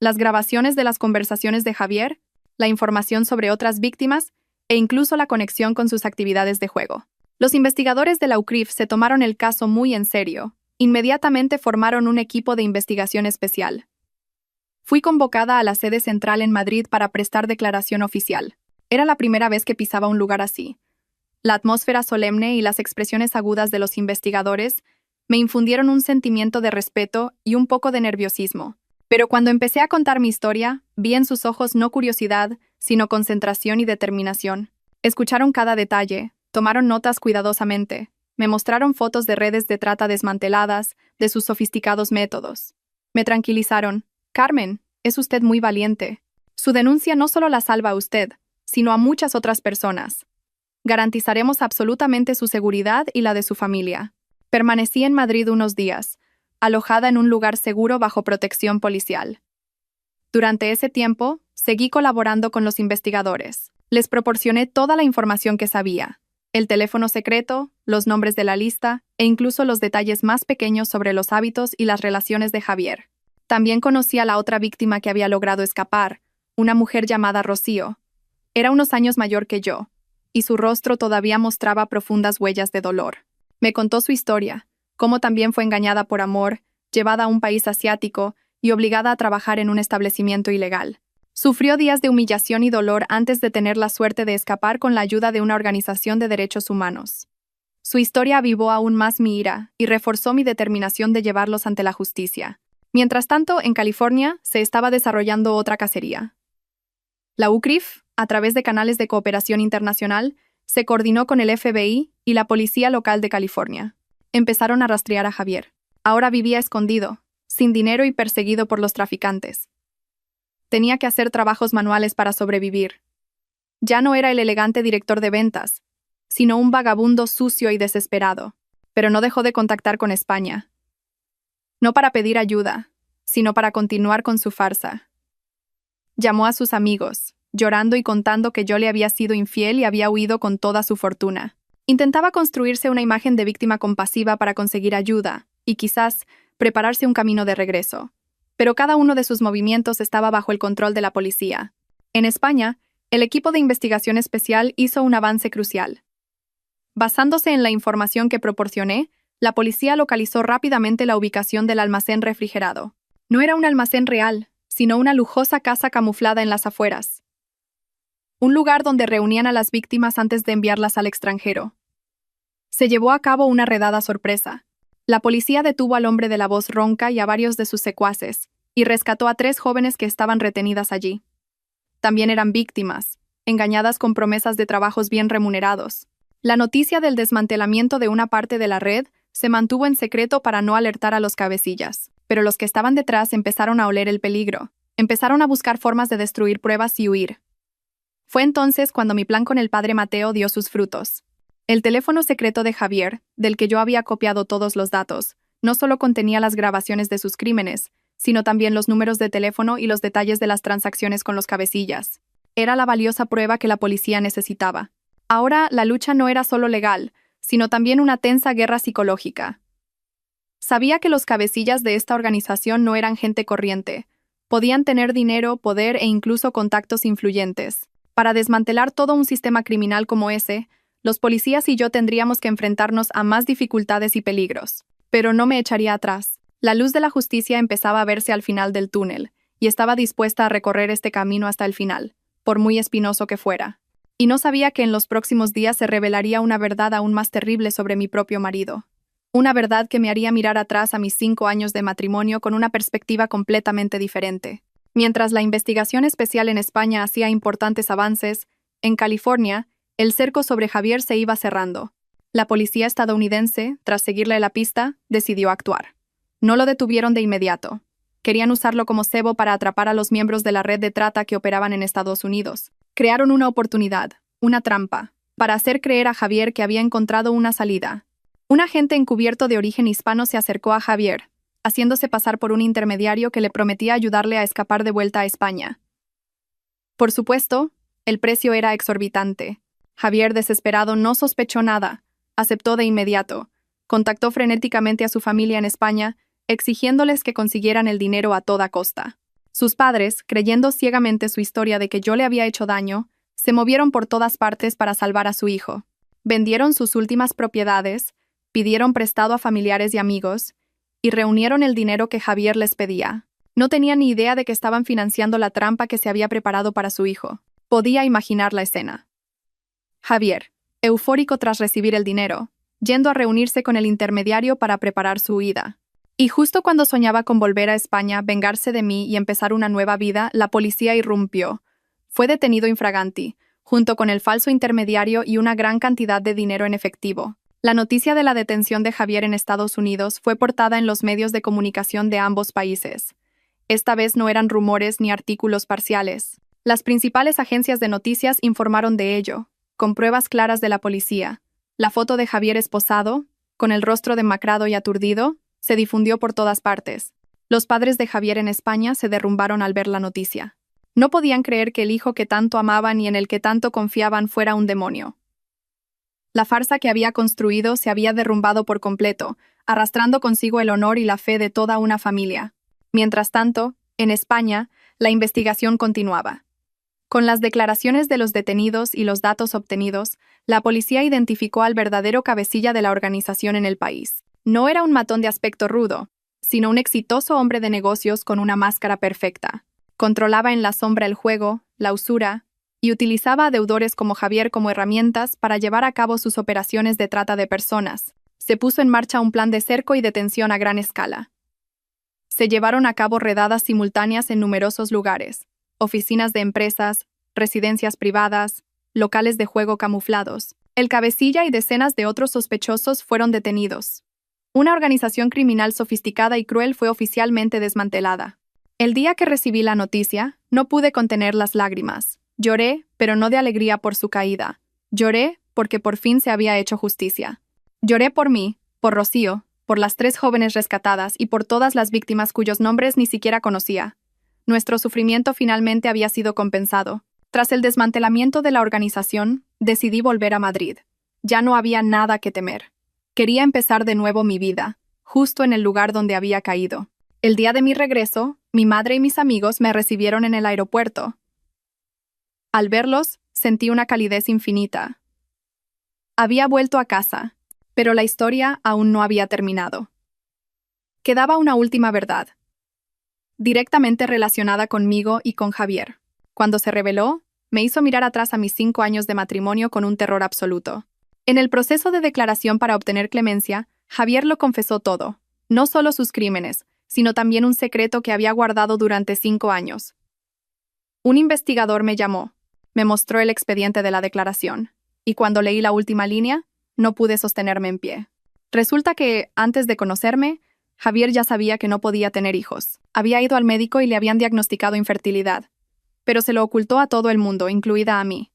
Las grabaciones de las conversaciones de Javier, la información sobre otras víctimas e incluso la conexión con sus actividades de juego. Los investigadores de la UCRIF se tomaron el caso muy en serio. Inmediatamente formaron un equipo de investigación especial. Fui convocada a la sede central en Madrid para prestar declaración oficial. Era la primera vez que pisaba un lugar así. La atmósfera solemne y las expresiones agudas de los investigadores me infundieron un sentimiento de respeto y un poco de nerviosismo. Pero cuando empecé a contar mi historia, vi en sus ojos no curiosidad, sino concentración y determinación. Escucharon cada detalle, tomaron notas cuidadosamente. Me mostraron fotos de redes de trata desmanteladas, de sus sofisticados métodos. Me tranquilizaron. Carmen, es usted muy valiente. Su denuncia no solo la salva a usted, sino a muchas otras personas. Garantizaremos absolutamente su seguridad y la de su familia. Permanecí en Madrid unos días, alojada en un lugar seguro bajo protección policial. Durante ese tiempo, seguí colaborando con los investigadores. Les proporcioné toda la información que sabía. El teléfono secreto, los nombres de la lista e incluso los detalles más pequeños sobre los hábitos y las relaciones de Javier. También conocí a la otra víctima que había logrado escapar, una mujer llamada Rocío. Era unos años mayor que yo, y su rostro todavía mostraba profundas huellas de dolor. Me contó su historia, cómo también fue engañada por amor, llevada a un país asiático y obligada a trabajar en un establecimiento ilegal. Sufrió días de humillación y dolor antes de tener la suerte de escapar con la ayuda de una organización de derechos humanos. Su historia avivó aún más mi ira y reforzó mi determinación de llevarlos ante la justicia. Mientras tanto, en California se estaba desarrollando otra cacería. La UCRIF, a través de canales de cooperación internacional, se coordinó con el FBI y la policía local de California. Empezaron a rastrear a Javier. Ahora vivía escondido, sin dinero y perseguido por los traficantes. Tenía que hacer trabajos manuales para sobrevivir. Ya no era el elegante director de ventas, sino un vagabundo sucio y desesperado. Pero no dejó de contactar con España. No para pedir ayuda, sino para continuar con su farsa. Llamó a sus amigos, llorando y contando que yo le había sido infiel y había huido con toda su fortuna. Intentaba construirse una imagen de víctima compasiva para conseguir ayuda y quizás prepararse un camino de regreso. Pero cada uno de sus movimientos estaba bajo el control de la policía. En España, el equipo de investigación especial hizo un avance crucial. Basándose en la información que proporcioné, la policía localizó rápidamente la ubicación del almacén refrigerado. No era un almacén real, sino una lujosa casa camuflada en las afueras. Un lugar donde reunían a las víctimas antes de enviarlas al extranjero. Se llevó a cabo una redada sorpresa. La policía detuvo al hombre de la voz ronca y a varios de sus secuaces, y rescató a 3 jóvenes que estaban retenidas allí. También eran víctimas, engañadas con promesas de trabajos bien remunerados. La noticia del desmantelamiento de una parte de la red se mantuvo en secreto para no alertar a los cabecillas, pero los que estaban detrás empezaron a oler el peligro. Empezaron a buscar formas de destruir pruebas y huir. Fue entonces cuando mi plan con el padre Mateo dio sus frutos. El teléfono secreto de Javier, del que yo había copiado todos los datos, no solo contenía las grabaciones de sus crímenes, sino también los números de teléfono y los detalles de las transacciones con los cabecillas. Era la valiosa prueba que la policía necesitaba. Ahora, la lucha no era solo legal, sino también una tensa guerra psicológica. Sabía que los cabecillas de esta organización no eran gente corriente. Podían tener dinero, poder e incluso contactos influyentes. Para desmantelar todo un sistema criminal como ese, los policías y yo tendríamos que enfrentarnos a más dificultades y peligros. Pero no me echaría atrás. La luz de la justicia empezaba a verse al final del túnel, y estaba dispuesta a recorrer este camino hasta el final, por muy espinoso que fuera. Y no sabía que en los próximos días se revelaría una verdad aún más terrible sobre mi propio marido. Una verdad que me haría mirar atrás a mis 5 años de matrimonio con una perspectiva completamente diferente. Mientras la investigación especial en España hacía importantes avances, en California, el cerco sobre Javier se iba cerrando. La policía estadounidense, tras seguirle la pista, decidió actuar. No lo detuvieron de inmediato. Querían usarlo como cebo para atrapar a los miembros de la red de trata que operaban en Estados Unidos. Crearon una oportunidad, una trampa, para hacer creer a Javier que había encontrado una salida. Un agente encubierto de origen hispano se acercó a Javier, haciéndose pasar por un intermediario que le prometía ayudarle a escapar de vuelta a España. Por supuesto, el precio era exorbitante. Javier, desesperado, no sospechó nada. Aceptó de inmediato. Contactó frenéticamente a su familia en España, exigiéndoles que consiguieran el dinero a toda costa. Sus padres, creyendo ciegamente su historia de que yo le había hecho daño, se movieron por todas partes para salvar a su hijo. Vendieron sus últimas propiedades, pidieron prestado a familiares y amigos, y reunieron el dinero que Javier les pedía. No tenía ni idea de que estaban financiando la trampa que se había preparado para su hijo. Podía imaginar la escena. Javier, eufórico tras recibir el dinero, yendo a reunirse con el intermediario para preparar su huida. Y justo cuando soñaba con volver a España, vengarse de mí y empezar una nueva vida, la policía irrumpió. Fue detenido infraganti, junto con el falso intermediario y una gran cantidad de dinero en efectivo. La noticia de la detención de Javier en Estados Unidos fue portada en los medios de comunicación de ambos países. Esta vez no eran rumores ni artículos parciales. Las principales agencias de noticias informaron de ello, con pruebas claras de la policía. La foto de Javier esposado, con el rostro demacrado y aturdido, se difundió por todas partes. Los padres de Javier en España se derrumbaron al ver la noticia. No podían creer que el hijo que tanto amaban y en el que tanto confiaban fuera un demonio. La farsa que había construido se había derrumbado por completo, arrastrando consigo el honor y la fe de toda una familia. Mientras tanto, en España, la investigación continuaba. Con las declaraciones de los detenidos y los datos obtenidos, la policía identificó al verdadero cabecilla de la organización en el país. No era un matón de aspecto rudo, sino un exitoso hombre de negocios con una máscara perfecta. Controlaba en la sombra el juego, la usura, y utilizaba a deudores como Javier como herramientas para llevar a cabo sus operaciones de trata de personas. Se puso en marcha un plan de cerco y detención a gran escala. Se llevaron a cabo redadas simultáneas en numerosos lugares: oficinas de empresas, residencias privadas, locales de juego camuflados. El cabecilla y decenas de otros sospechosos fueron detenidos. Una organización criminal sofisticada y cruel fue oficialmente desmantelada. El día que recibí la noticia, no pude contener las lágrimas. Lloré, pero no de alegría por su caída. Lloré porque por fin se había hecho justicia. Lloré por mí, por Rocío, por las 3 jóvenes rescatadas y por todas las víctimas cuyos nombres ni siquiera conocía. Nuestro sufrimiento finalmente había sido compensado. Tras el desmantelamiento de la organización, decidí volver a Madrid. Ya no había nada que temer. Quería empezar de nuevo mi vida, justo en el lugar donde había caído. El día de mi regreso, mi madre y mis amigos me recibieron en el aeropuerto. Al verlos, sentí una calidez infinita. Había vuelto a casa, pero la historia aún no había terminado. Quedaba una última verdad, directamente relacionada conmigo y con Javier. Cuando se reveló, me hizo mirar atrás a mis 5 años de matrimonio con un terror absoluto. En el proceso de declaración para obtener clemencia, Javier lo confesó todo, no solo sus crímenes, sino también un secreto que había guardado durante 5 años. Un investigador me llamó. Me mostró el expediente de la declaración, y cuando leí la última línea, no pude sostenerme en pie. Resulta que, antes de conocerme, Javier ya sabía que no podía tener hijos. Había ido al médico y le habían diagnosticado infertilidad, pero se lo ocultó a todo el mundo, incluida a mí.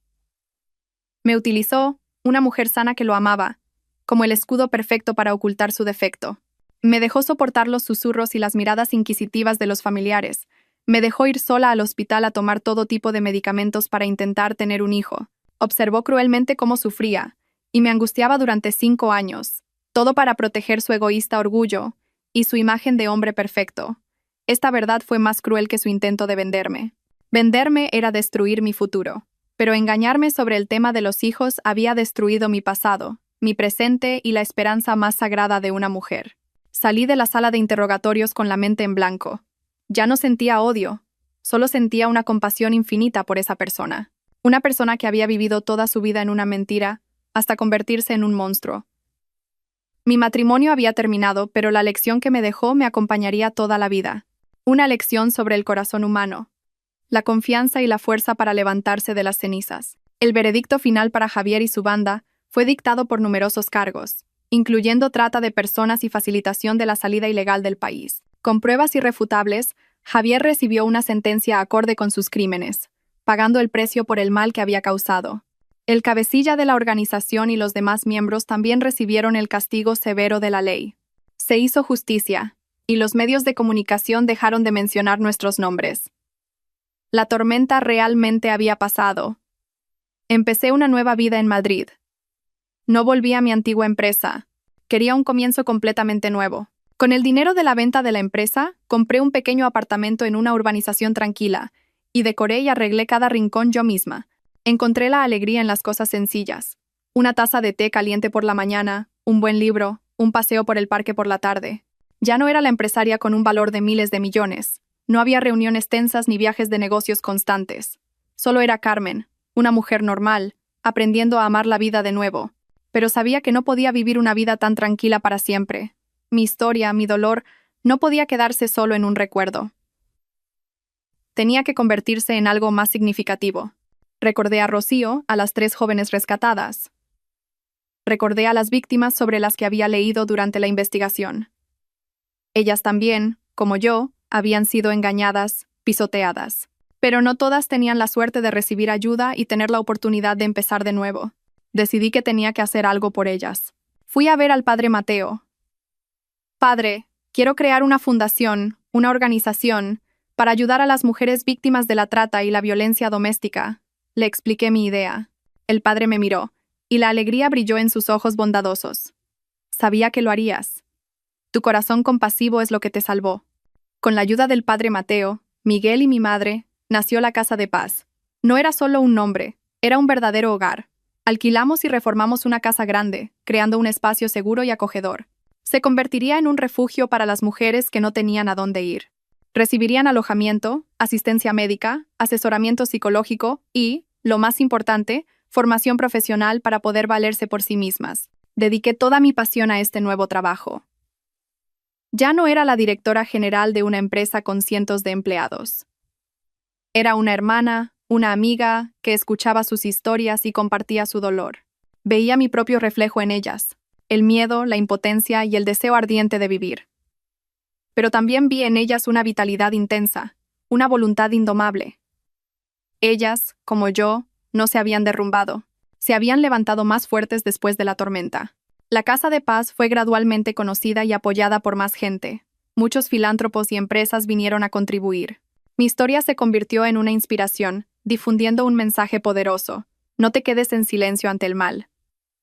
Me utilizó, una mujer sana que lo amaba, como el escudo perfecto para ocultar su defecto. Me dejó soportar los susurros y las miradas inquisitivas de los familiares. Me dejó ir sola al hospital a tomar todo tipo de medicamentos para intentar tener un hijo. Observó cruelmente cómo sufría, y me angustiaba durante 5 años, todo para proteger su egoísta orgullo y su imagen de hombre perfecto. Esta verdad fue más cruel que su intento de venderme. Venderme era destruir mi futuro, pero engañarme sobre el tema de los hijos había destruido mi pasado, mi presente y la esperanza más sagrada de una mujer. Salí de la sala de interrogatorios con la mente en blanco. Ya no sentía odio, solo sentía una compasión infinita por esa persona. Una persona que había vivido toda su vida en una mentira, hasta convertirse en un monstruo. Mi matrimonio había terminado, pero la lección que me dejó me acompañaría toda la vida. Una lección sobre el corazón humano, la confianza y la fuerza para levantarse de las cenizas. El veredicto final para Javier y su banda fue dictado por numerosos cargos, incluyendo trata de personas y facilitación de la salida ilegal del país. Con pruebas irrefutables, Javier recibió una sentencia acorde con sus crímenes, pagando el precio por el mal que había causado. El cabecilla de la organización y los demás miembros también recibieron el castigo severo de la ley. Se hizo justicia, y los medios de comunicación dejaron de mencionar nuestros nombres. La tormenta realmente había pasado. Empecé una nueva vida en Madrid. No volví a mi antigua empresa. Quería un comienzo completamente nuevo. Con el dinero de la venta de la empresa, compré un pequeño apartamento en una urbanización tranquila, y decoré y arreglé cada rincón yo misma. Encontré la alegría en las cosas sencillas. Una taza de té caliente por la mañana, un buen libro, un paseo por el parque por la tarde. Ya no era la empresaria con un valor de miles de millones. No había reuniones tensas ni viajes de negocios constantes. Solo era Carmen, una mujer normal, aprendiendo a amar la vida de nuevo. Pero sabía que no podía vivir una vida tan tranquila para siempre. Mi historia, mi dolor, no podía quedarse solo en un recuerdo. Tenía que convertirse en algo más significativo. Recordé a Rocío, a las 3 jóvenes rescatadas. Recordé a las víctimas sobre las que había leído durante la investigación. Ellas también, como yo, habían sido engañadas, pisoteadas. Pero no todas tenían la suerte de recibir ayuda y tener la oportunidad de empezar de nuevo. Decidí que tenía que hacer algo por ellas. Fui a ver al padre Mateo. Padre, quiero crear una fundación, una organización, para ayudar a las mujeres víctimas de la trata y la violencia doméstica. Le expliqué mi idea. El padre me miró, y la alegría brilló en sus ojos bondadosos. Sabía que lo harías. Tu corazón compasivo es lo que te salvó. Con la ayuda del padre Mateo, Miguel y mi madre, nació la Casa de Paz. No era solo un nombre, era un verdadero hogar. Alquilamos y reformamos una casa grande, creando un espacio seguro y acogedor. Se convertiría en un refugio para las mujeres que no tenían a dónde ir. Recibirían alojamiento, asistencia médica, asesoramiento psicológico y, lo más importante, formación profesional para poder valerse por sí mismas. Dediqué toda mi pasión a este nuevo trabajo. Ya no era la directora general de una empresa con cientos de empleados. Era una hermana, una amiga, que escuchaba sus historias y compartía su dolor. Veía mi propio reflejo en ellas, el miedo, la impotencia y el deseo ardiente de vivir. Pero también vi en ellas una vitalidad intensa, una voluntad indomable. Ellas, como yo, no se habían derrumbado, se habían levantado más fuertes después de la tormenta. La Casa de Paz fue gradualmente conocida y apoyada por más gente. Muchos filántropos y empresas vinieron a contribuir. Mi historia se convirtió en una inspiración, difundiendo un mensaje poderoso. No te quedes en silencio ante el mal.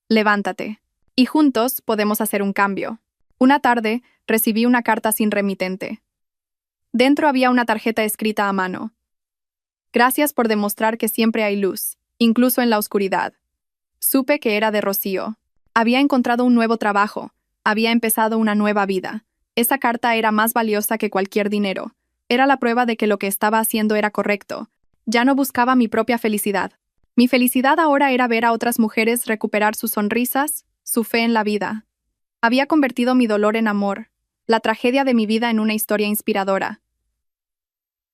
Levántate. Y juntos podemos hacer un cambio. Una tarde, recibí una carta sin remitente. Dentro había una tarjeta escrita a mano. Gracias por demostrar que siempre hay luz, incluso en la oscuridad. Supe que era de Rocío. Había encontrado un nuevo trabajo. Había empezado una nueva vida. Esa carta era más valiosa que cualquier dinero. Era la prueba de que lo que estaba haciendo era correcto. Ya no buscaba mi propia felicidad. Mi felicidad ahora era ver a otras mujeres recuperar sus sonrisas, su fe en la vida. Había convertido mi dolor en amor, la tragedia de mi vida en una historia inspiradora.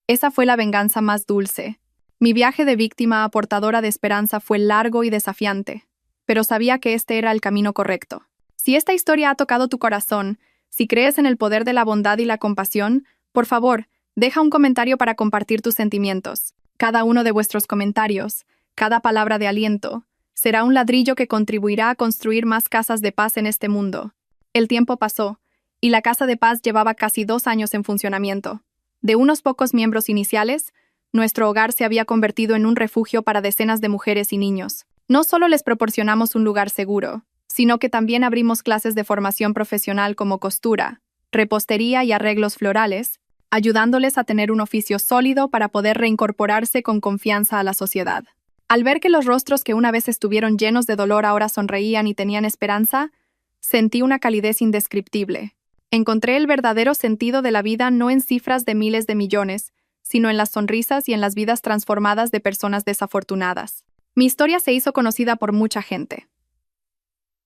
Esa fue la venganza más dulce. Mi viaje de víctima a portadora de esperanza fue largo y desafiante, pero sabía que este era el camino correcto. Si esta historia ha tocado tu corazón, si crees en el poder de la bondad y la compasión, por favor, deja un comentario para compartir tus sentimientos. Cada uno de vuestros comentarios, cada palabra de aliento, será un ladrillo que contribuirá a construir más casas de paz en este mundo. El tiempo pasó, y la Casa de Paz llevaba casi 2 años en funcionamiento. De unos pocos miembros iniciales, nuestro hogar se había convertido en un refugio para decenas de mujeres y niños. No solo les proporcionamos un lugar seguro, sino que también abrimos clases de formación profesional como costura, repostería y arreglos florales, ayudándoles a tener un oficio sólido para poder reincorporarse con confianza a la sociedad. Al ver que los rostros que una vez estuvieron llenos de dolor ahora sonreían y tenían esperanza, sentí una calidez indescriptible. Encontré el verdadero sentido de la vida no en cifras de miles de millones, sino en las sonrisas y en las vidas transformadas de personas desafortunadas. Mi historia se hizo conocida por mucha gente.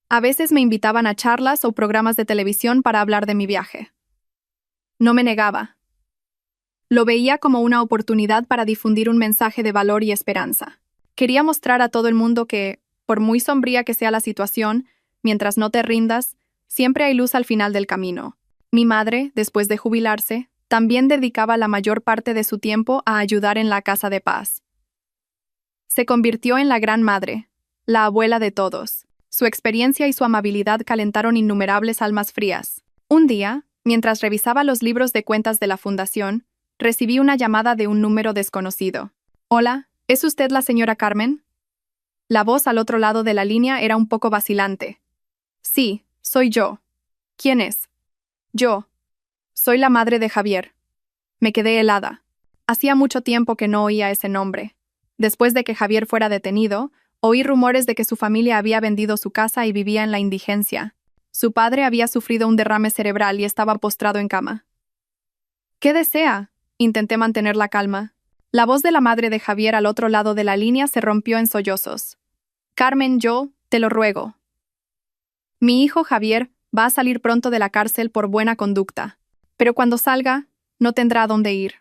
A veces me invitaban a charlas o programas de televisión para hablar de mi viaje. No me negaba. Lo veía como una oportunidad para difundir un mensaje de valor y esperanza. Quería mostrar a todo el mundo que, por muy sombría que sea la situación, mientras no te rindas, siempre hay luz al final del camino. Mi madre, después de jubilarse, también dedicaba la mayor parte de su tiempo a ayudar en la Casa de Paz. Se convirtió en la gran madre, la abuela de todos. Su experiencia y su amabilidad calentaron innumerables almas frías. Un día, mientras revisaba los libros de cuentas de la fundación, recibí una llamada de un número desconocido. Hola, ¿es usted la señora Carmen? La voz al otro lado de la línea era un poco vacilante. Sí, soy yo. ¿Quién es? Yo. Soy la madre de Javier. Me quedé helada. Hacía mucho tiempo que no oía ese nombre. Después de que Javier fuera detenido, oí rumores de que su familia había vendido su casa y vivía en la indigencia. Su padre había sufrido un derrame cerebral y estaba postrado en cama. ¿Qué desea? Intenté mantener la calma. La voz de la madre de Javier al otro lado de la línea se rompió en sollozos. Carmen, yo, te lo ruego. Mi hijo Javier va a salir pronto de la cárcel por buena conducta, pero cuando salga, no tendrá a dónde ir.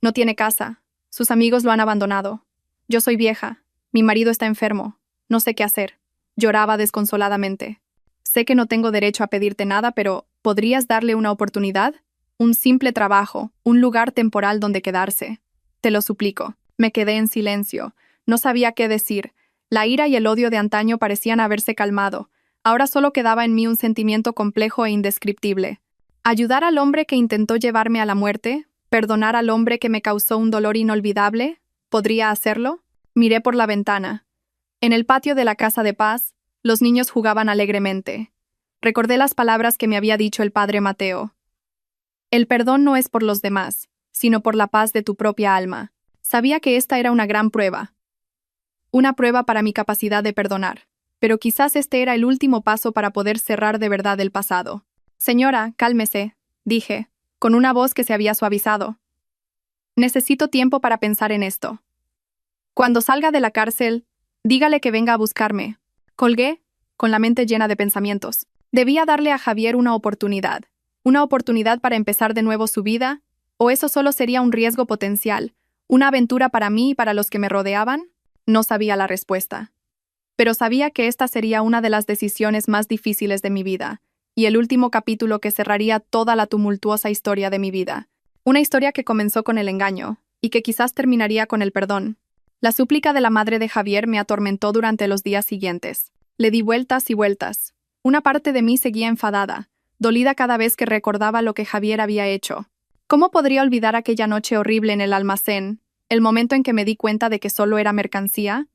No tiene casa, sus amigos lo han abandonado. Yo soy vieja, mi marido está enfermo, no sé qué hacer. Lloraba desconsoladamente. Sé que no tengo derecho a pedirte nada, pero ¿podrías darle una oportunidad? Un simple trabajo, un lugar temporal donde quedarse. Te lo suplico. Me quedé en silencio. No sabía qué decir. La ira y el odio de antaño parecían haberse calmado. Ahora solo quedaba en mí un sentimiento complejo e indescriptible. ¿Ayudar al hombre que intentó llevarme a la muerte? ¿Perdonar al hombre que me causó un dolor inolvidable? ¿Podría hacerlo? Miré por la ventana. En el patio de la Casa de Paz, los niños jugaban alegremente. Recordé las palabras que me había dicho el padre Mateo. El perdón no es por los demás, sino por la paz de tu propia alma. Sabía que esta era una gran prueba. Una prueba para mi capacidad de perdonar. Pero quizás este era el último paso para poder cerrar de verdad el pasado. Señora, cálmese, dije, con una voz que se había suavizado. Necesito tiempo para pensar en esto. Cuando salga de la cárcel, dígale que venga a buscarme. Colgué, con la mente llena de pensamientos. Debía darle a Javier una oportunidad para empezar de nuevo su vida, o eso solo sería un riesgo potencial, una aventura para mí y para los que me rodeaban. No sabía la respuesta. Pero sabía que esta sería una de las decisiones más difíciles de mi vida, y el último capítulo que cerraría toda la tumultuosa historia de mi vida. Una historia que comenzó con el engaño, y que quizás terminaría con el perdón. La súplica de la madre de Javier me atormentó durante los días siguientes. Le di vueltas y vueltas. Una parte de mí seguía enfadada, dolida cada vez que recordaba lo que Javier había hecho. ¿Cómo podría olvidar aquella noche horrible en el almacén, el momento en que me di cuenta de que solo era mercancía?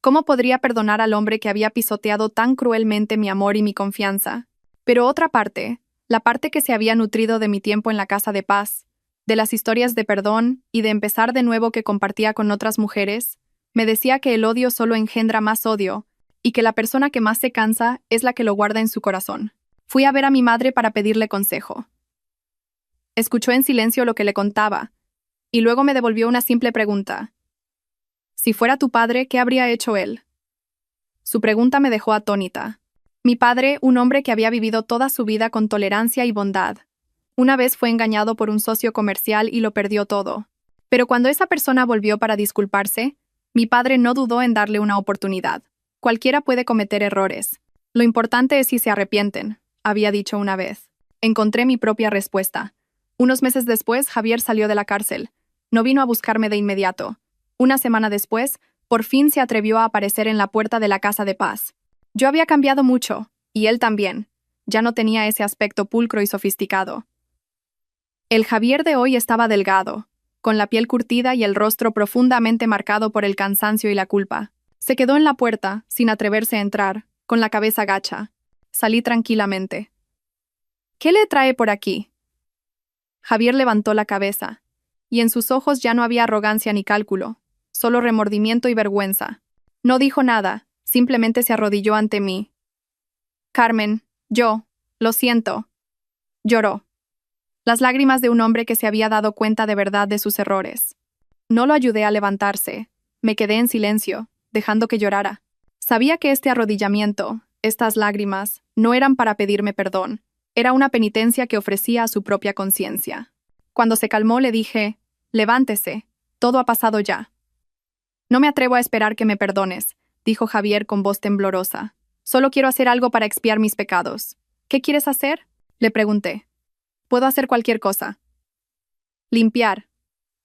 ¿Cómo podría perdonar al hombre que había pisoteado tan cruelmente mi amor y mi confianza? Pero otra parte, la parte que se había nutrido de mi tiempo en la Casa de Paz, de las historias de perdón y de empezar de nuevo que compartía con otras mujeres, me decía que el odio solo engendra más odio, y que la persona que más se cansa es la que lo guarda en su corazón. Fui a ver a mi madre para pedirle consejo. Escuchó en silencio lo que le contaba, y luego me devolvió una simple pregunta. Si fuera tu padre, ¿qué habría hecho él? Su pregunta me dejó atónita. Mi padre, un hombre que había vivido toda su vida con tolerancia y bondad. Una vez fue engañado por un socio comercial y lo perdió todo. Pero cuando esa persona volvió para disculparse, mi padre no dudó en darle una oportunidad. Cualquiera puede cometer errores. Lo importante es si se arrepienten, había dicho una vez. Encontré mi propia respuesta. Unos meses después, Javier salió de la cárcel. No vino a buscarme de inmediato. Una semana después, por fin se atrevió a aparecer en la puerta de la casa de paz. Yo había cambiado mucho, y él también. Ya no tenía ese aspecto pulcro y sofisticado. El Javier de hoy estaba delgado, con la piel curtida y el rostro profundamente marcado por el cansancio y la culpa. Se quedó en la puerta, sin atreverse a entrar, con la cabeza gacha. Salí tranquilamente. ¿Qué le trae por aquí? Javier levantó la cabeza, y en sus ojos ya no había arrogancia ni cálculo, solo remordimiento y vergüenza. No dijo nada, simplemente se arrodilló ante mí. Carmen, lo siento. Lloró. Las lágrimas de un hombre que se había dado cuenta de verdad de sus errores. No lo ayudé a levantarse. Me quedé en silencio, dejando que llorara. Sabía que este arrodillamiento, estas lágrimas, no eran para pedirme perdón. Era una penitencia que ofrecía a su propia conciencia. Cuando se calmó le dije, levántese, todo ha pasado ya. No me atrevo a esperar que me perdones, dijo Javier con voz temblorosa. Solo quiero hacer algo para expiar mis pecados. ¿Qué quieres hacer? Le pregunté. Puedo hacer cualquier cosa. Limpiar,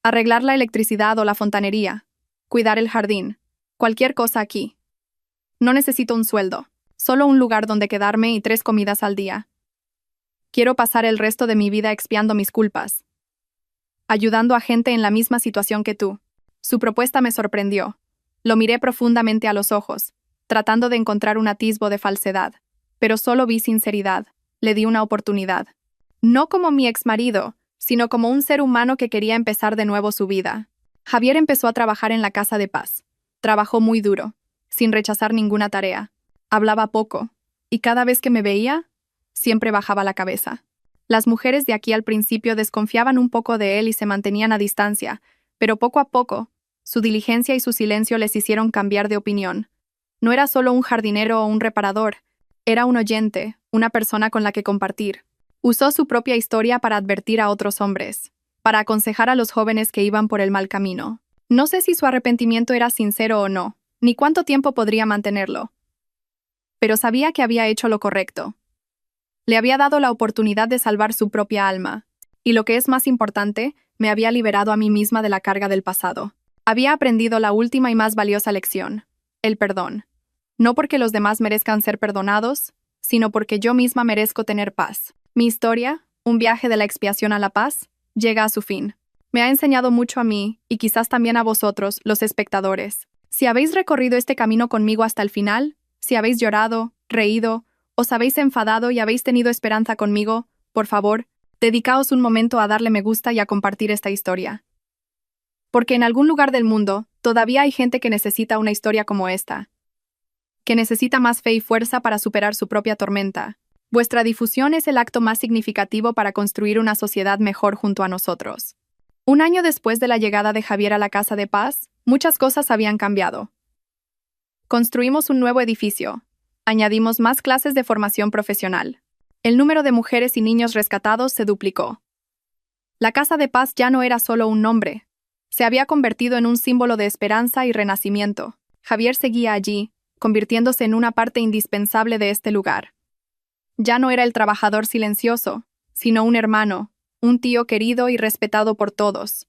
arreglar la electricidad o la fontanería, cuidar el jardín, cualquier cosa aquí. No necesito un sueldo, solo un lugar donde quedarme y 3 comidas al día. Quiero pasar el resto de mi vida expiando mis culpas, ayudando a gente en la misma situación que tú. Su propuesta me sorprendió. Lo miré profundamente a los ojos, tratando de encontrar un atisbo de falsedad, pero solo vi sinceridad. Le di una oportunidad. No como mi exmarido, sino como un ser humano que quería empezar de nuevo su vida. Javier empezó a trabajar en la casa de paz. Trabajó muy duro, sin rechazar ninguna tarea. Hablaba poco, y cada vez que me veía, siempre bajaba la cabeza. Las mujeres de aquí al principio desconfiaban un poco de él y se mantenían a distancia, pero poco a poco, su diligencia y su silencio les hicieron cambiar de opinión. No era solo un jardinero o un reparador, era un oyente, una persona con la que compartir. Usó su propia historia para advertir a otros hombres, para aconsejar a los jóvenes que iban por el mal camino. No sé si su arrepentimiento era sincero o no, ni cuánto tiempo podría mantenerlo. Pero sabía que había hecho lo correcto. Le había dado la oportunidad de salvar su propia alma, y lo que es más importante, me había liberado a mí misma de la carga del pasado. Había aprendido la última y más valiosa lección, el perdón. No porque los demás merezcan ser perdonados, sino porque yo misma merezco tener paz. Mi historia, un viaje de la expiación a la paz, llega a su fin. Me ha enseñado mucho a mí, y quizás también a vosotros, los espectadores. Si habéis recorrido este camino conmigo hasta el final, si habéis llorado, reído, os habéis enfadado y habéis tenido esperanza conmigo, por favor, dedicaos un momento a darle me gusta y a compartir esta historia. Porque en algún lugar del mundo, todavía hay gente que necesita una historia como esta. Que necesita más fe y fuerza para superar su propia tormenta. Vuestra difusión es el acto más significativo para construir una sociedad mejor junto a nosotros. Un año después de la llegada de Javier a la Casa de Paz, muchas cosas habían cambiado. Construimos un nuevo edificio. Añadimos más clases de formación profesional. El número de mujeres y niños rescatados se duplicó. La Casa de Paz ya no era solo un nombre. Se había convertido en un símbolo de esperanza y renacimiento. Javier seguía allí, convirtiéndose en una parte indispensable de este lugar. Ya no era el trabajador silencioso, sino un hermano, un tío querido y respetado por todos.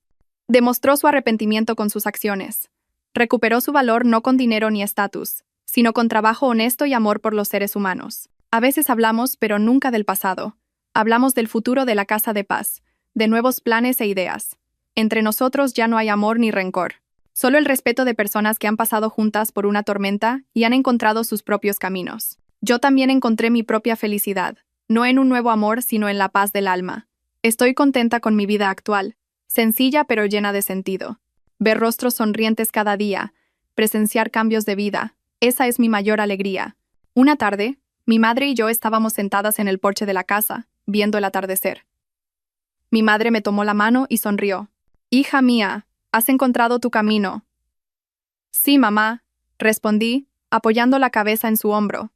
Demostró su arrepentimiento con sus acciones. Recuperó su valor no con dinero ni estatus, sino con trabajo honesto y amor por los seres humanos. A veces hablamos, pero nunca del pasado. Hablamos del futuro de la Casa de Paz, de nuevos planes e ideas. Entre nosotros ya no hay amor ni rencor. Solo el respeto de personas que han pasado juntas por una tormenta y han encontrado sus propios caminos. Yo también encontré mi propia felicidad, no en un nuevo amor, sino en la paz del alma. Estoy contenta con mi vida actual, sencilla pero llena de sentido. Ver rostros sonrientes cada día, presenciar cambios de vida, esa es mi mayor alegría. Una tarde, mi madre y yo estábamos sentadas en el porche de la casa, viendo el atardecer. Mi madre me tomó la mano y sonrió. «Hija mía, has encontrado tu camino». «Sí, mamá», respondí, apoyando la cabeza en su hombro.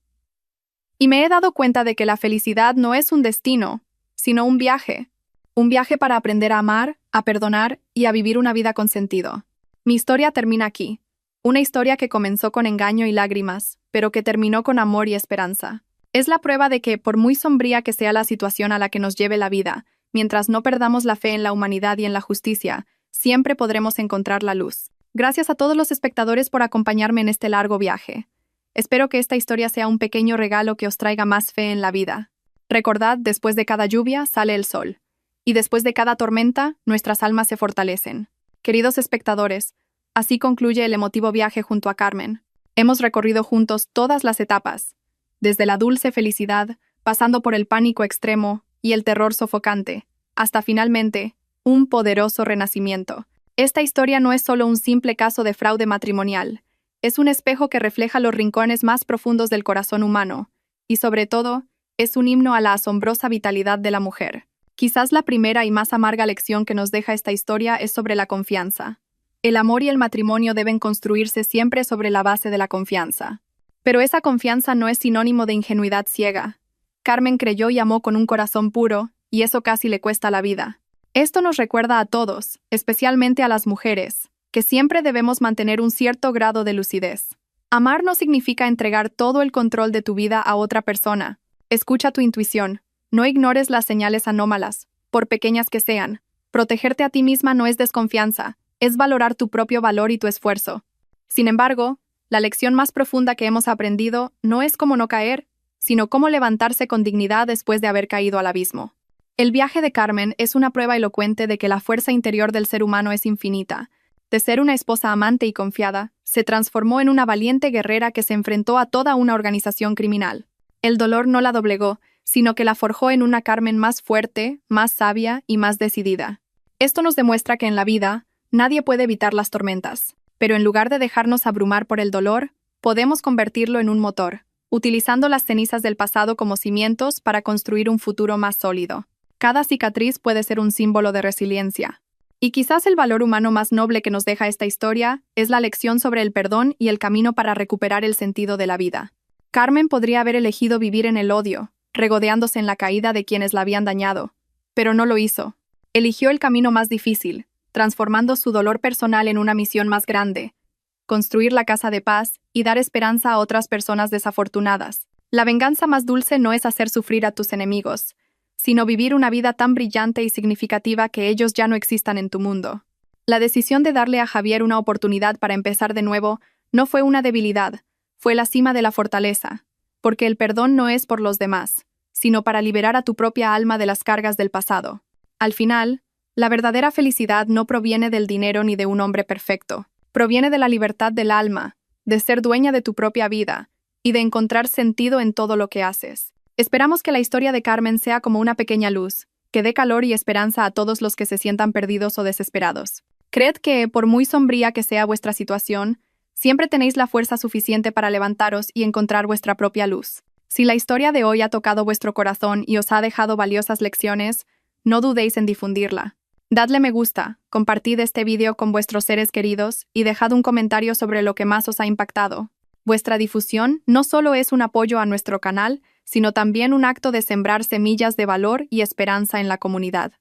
Y me he dado cuenta de que la felicidad no es un destino, sino un viaje. Un viaje para aprender a amar, a perdonar y a vivir una vida con sentido. Mi historia termina aquí. Una historia que comenzó con engaño y lágrimas, pero que terminó con amor y esperanza. Es la prueba de que, por muy sombría que sea la situación a la que nos lleve la vida, mientras no perdamos la fe en la humanidad y en la justicia, siempre podremos encontrar la luz. Gracias a todos los espectadores por acompañarme en este largo viaje. Espero que esta historia sea un pequeño regalo que os traiga más fe en la vida. Recordad, después de cada lluvia sale el sol. Y después de cada tormenta, nuestras almas se fortalecen. Queridos espectadores, así concluye el emotivo viaje junto a Carmen. Hemos recorrido juntos todas las etapas, desde la dulce felicidad, pasando por el pánico extremo y el terror sofocante, hasta finalmente, un poderoso renacimiento. Esta historia no es solo un simple caso de fraude matrimonial, es un espejo que refleja los rincones más profundos del corazón humano, y sobre todo, es un himno a la asombrosa vitalidad de la mujer. Quizás la primera y más amarga lección que nos deja esta historia es sobre la confianza. El amor y el matrimonio deben construirse siempre sobre la base de la confianza. Pero esa confianza no es sinónimo de ingenuidad ciega. Carmen creyó y amó con un corazón puro, y eso casi le cuesta la vida. Esto nos recuerda a todos, especialmente a las mujeres, que siempre debemos mantener un cierto grado de lucidez. Amar no significa entregar todo el control de tu vida a otra persona. Escucha tu intuición. No ignores las señales anómalas, por pequeñas que sean. Protegerte a ti misma no es desconfianza, es valorar tu propio valor y tu esfuerzo. Sin embargo, la lección más profunda que hemos aprendido no es cómo no caer, sino cómo levantarse con dignidad después de haber caído al abismo. El viaje de Carmen es una prueba elocuente de que la fuerza interior del ser humano es infinita. De ser una esposa amante y confiada, se transformó en una valiente guerrera que se enfrentó a toda una organización criminal. El dolor no la doblegó, sino que la forjó en una Carmen más fuerte, más sabia y más decidida. Esto nos demuestra que en la vida, nadie puede evitar las tormentas, pero en lugar de dejarnos abrumar por el dolor, podemos convertirlo en un motor, utilizando las cenizas del pasado como cimientos para construir un futuro más sólido. Cada cicatriz puede ser un símbolo de resiliencia. Y quizás el valor humano más noble que nos deja esta historia es la lección sobre el perdón y el camino para recuperar el sentido de la vida. Carmen podría haber elegido vivir en el odio, regodeándose en la caída de quienes la habían dañado, pero no lo hizo. Eligió el camino más difícil, transformando su dolor personal en una misión más grande: construir la casa de paz y dar esperanza a otras personas desafortunadas. La venganza más dulce no es hacer sufrir a tus enemigos, sino vivir una vida tan brillante y significativa que ellos ya no existan en tu mundo. La decisión de darle a Javier una oportunidad para empezar de nuevo no fue una debilidad, fue la cima de la fortaleza, porque el perdón no es por los demás, sino para liberar a tu propia alma de las cargas del pasado. Al final, la verdadera felicidad no proviene del dinero ni de un hombre perfecto, proviene de la libertad del alma, de ser dueña de tu propia vida y de encontrar sentido en todo lo que haces. Esperamos que la historia de Carmen sea como una pequeña luz, que dé calor y esperanza a todos los que se sientan perdidos o desesperados. Creed que, por muy sombría que sea vuestra situación, siempre tenéis la fuerza suficiente para levantaros y encontrar vuestra propia luz. Si la historia de hoy ha tocado vuestro corazón y os ha dejado valiosas lecciones, no dudéis en difundirla. Dadle me gusta, compartid este vídeo con vuestros seres queridos y dejad un comentario sobre lo que más os ha impactado. Vuestra difusión no solo es un apoyo a nuestro canal, sino también un acto de sembrar semillas de valor y esperanza en la comunidad.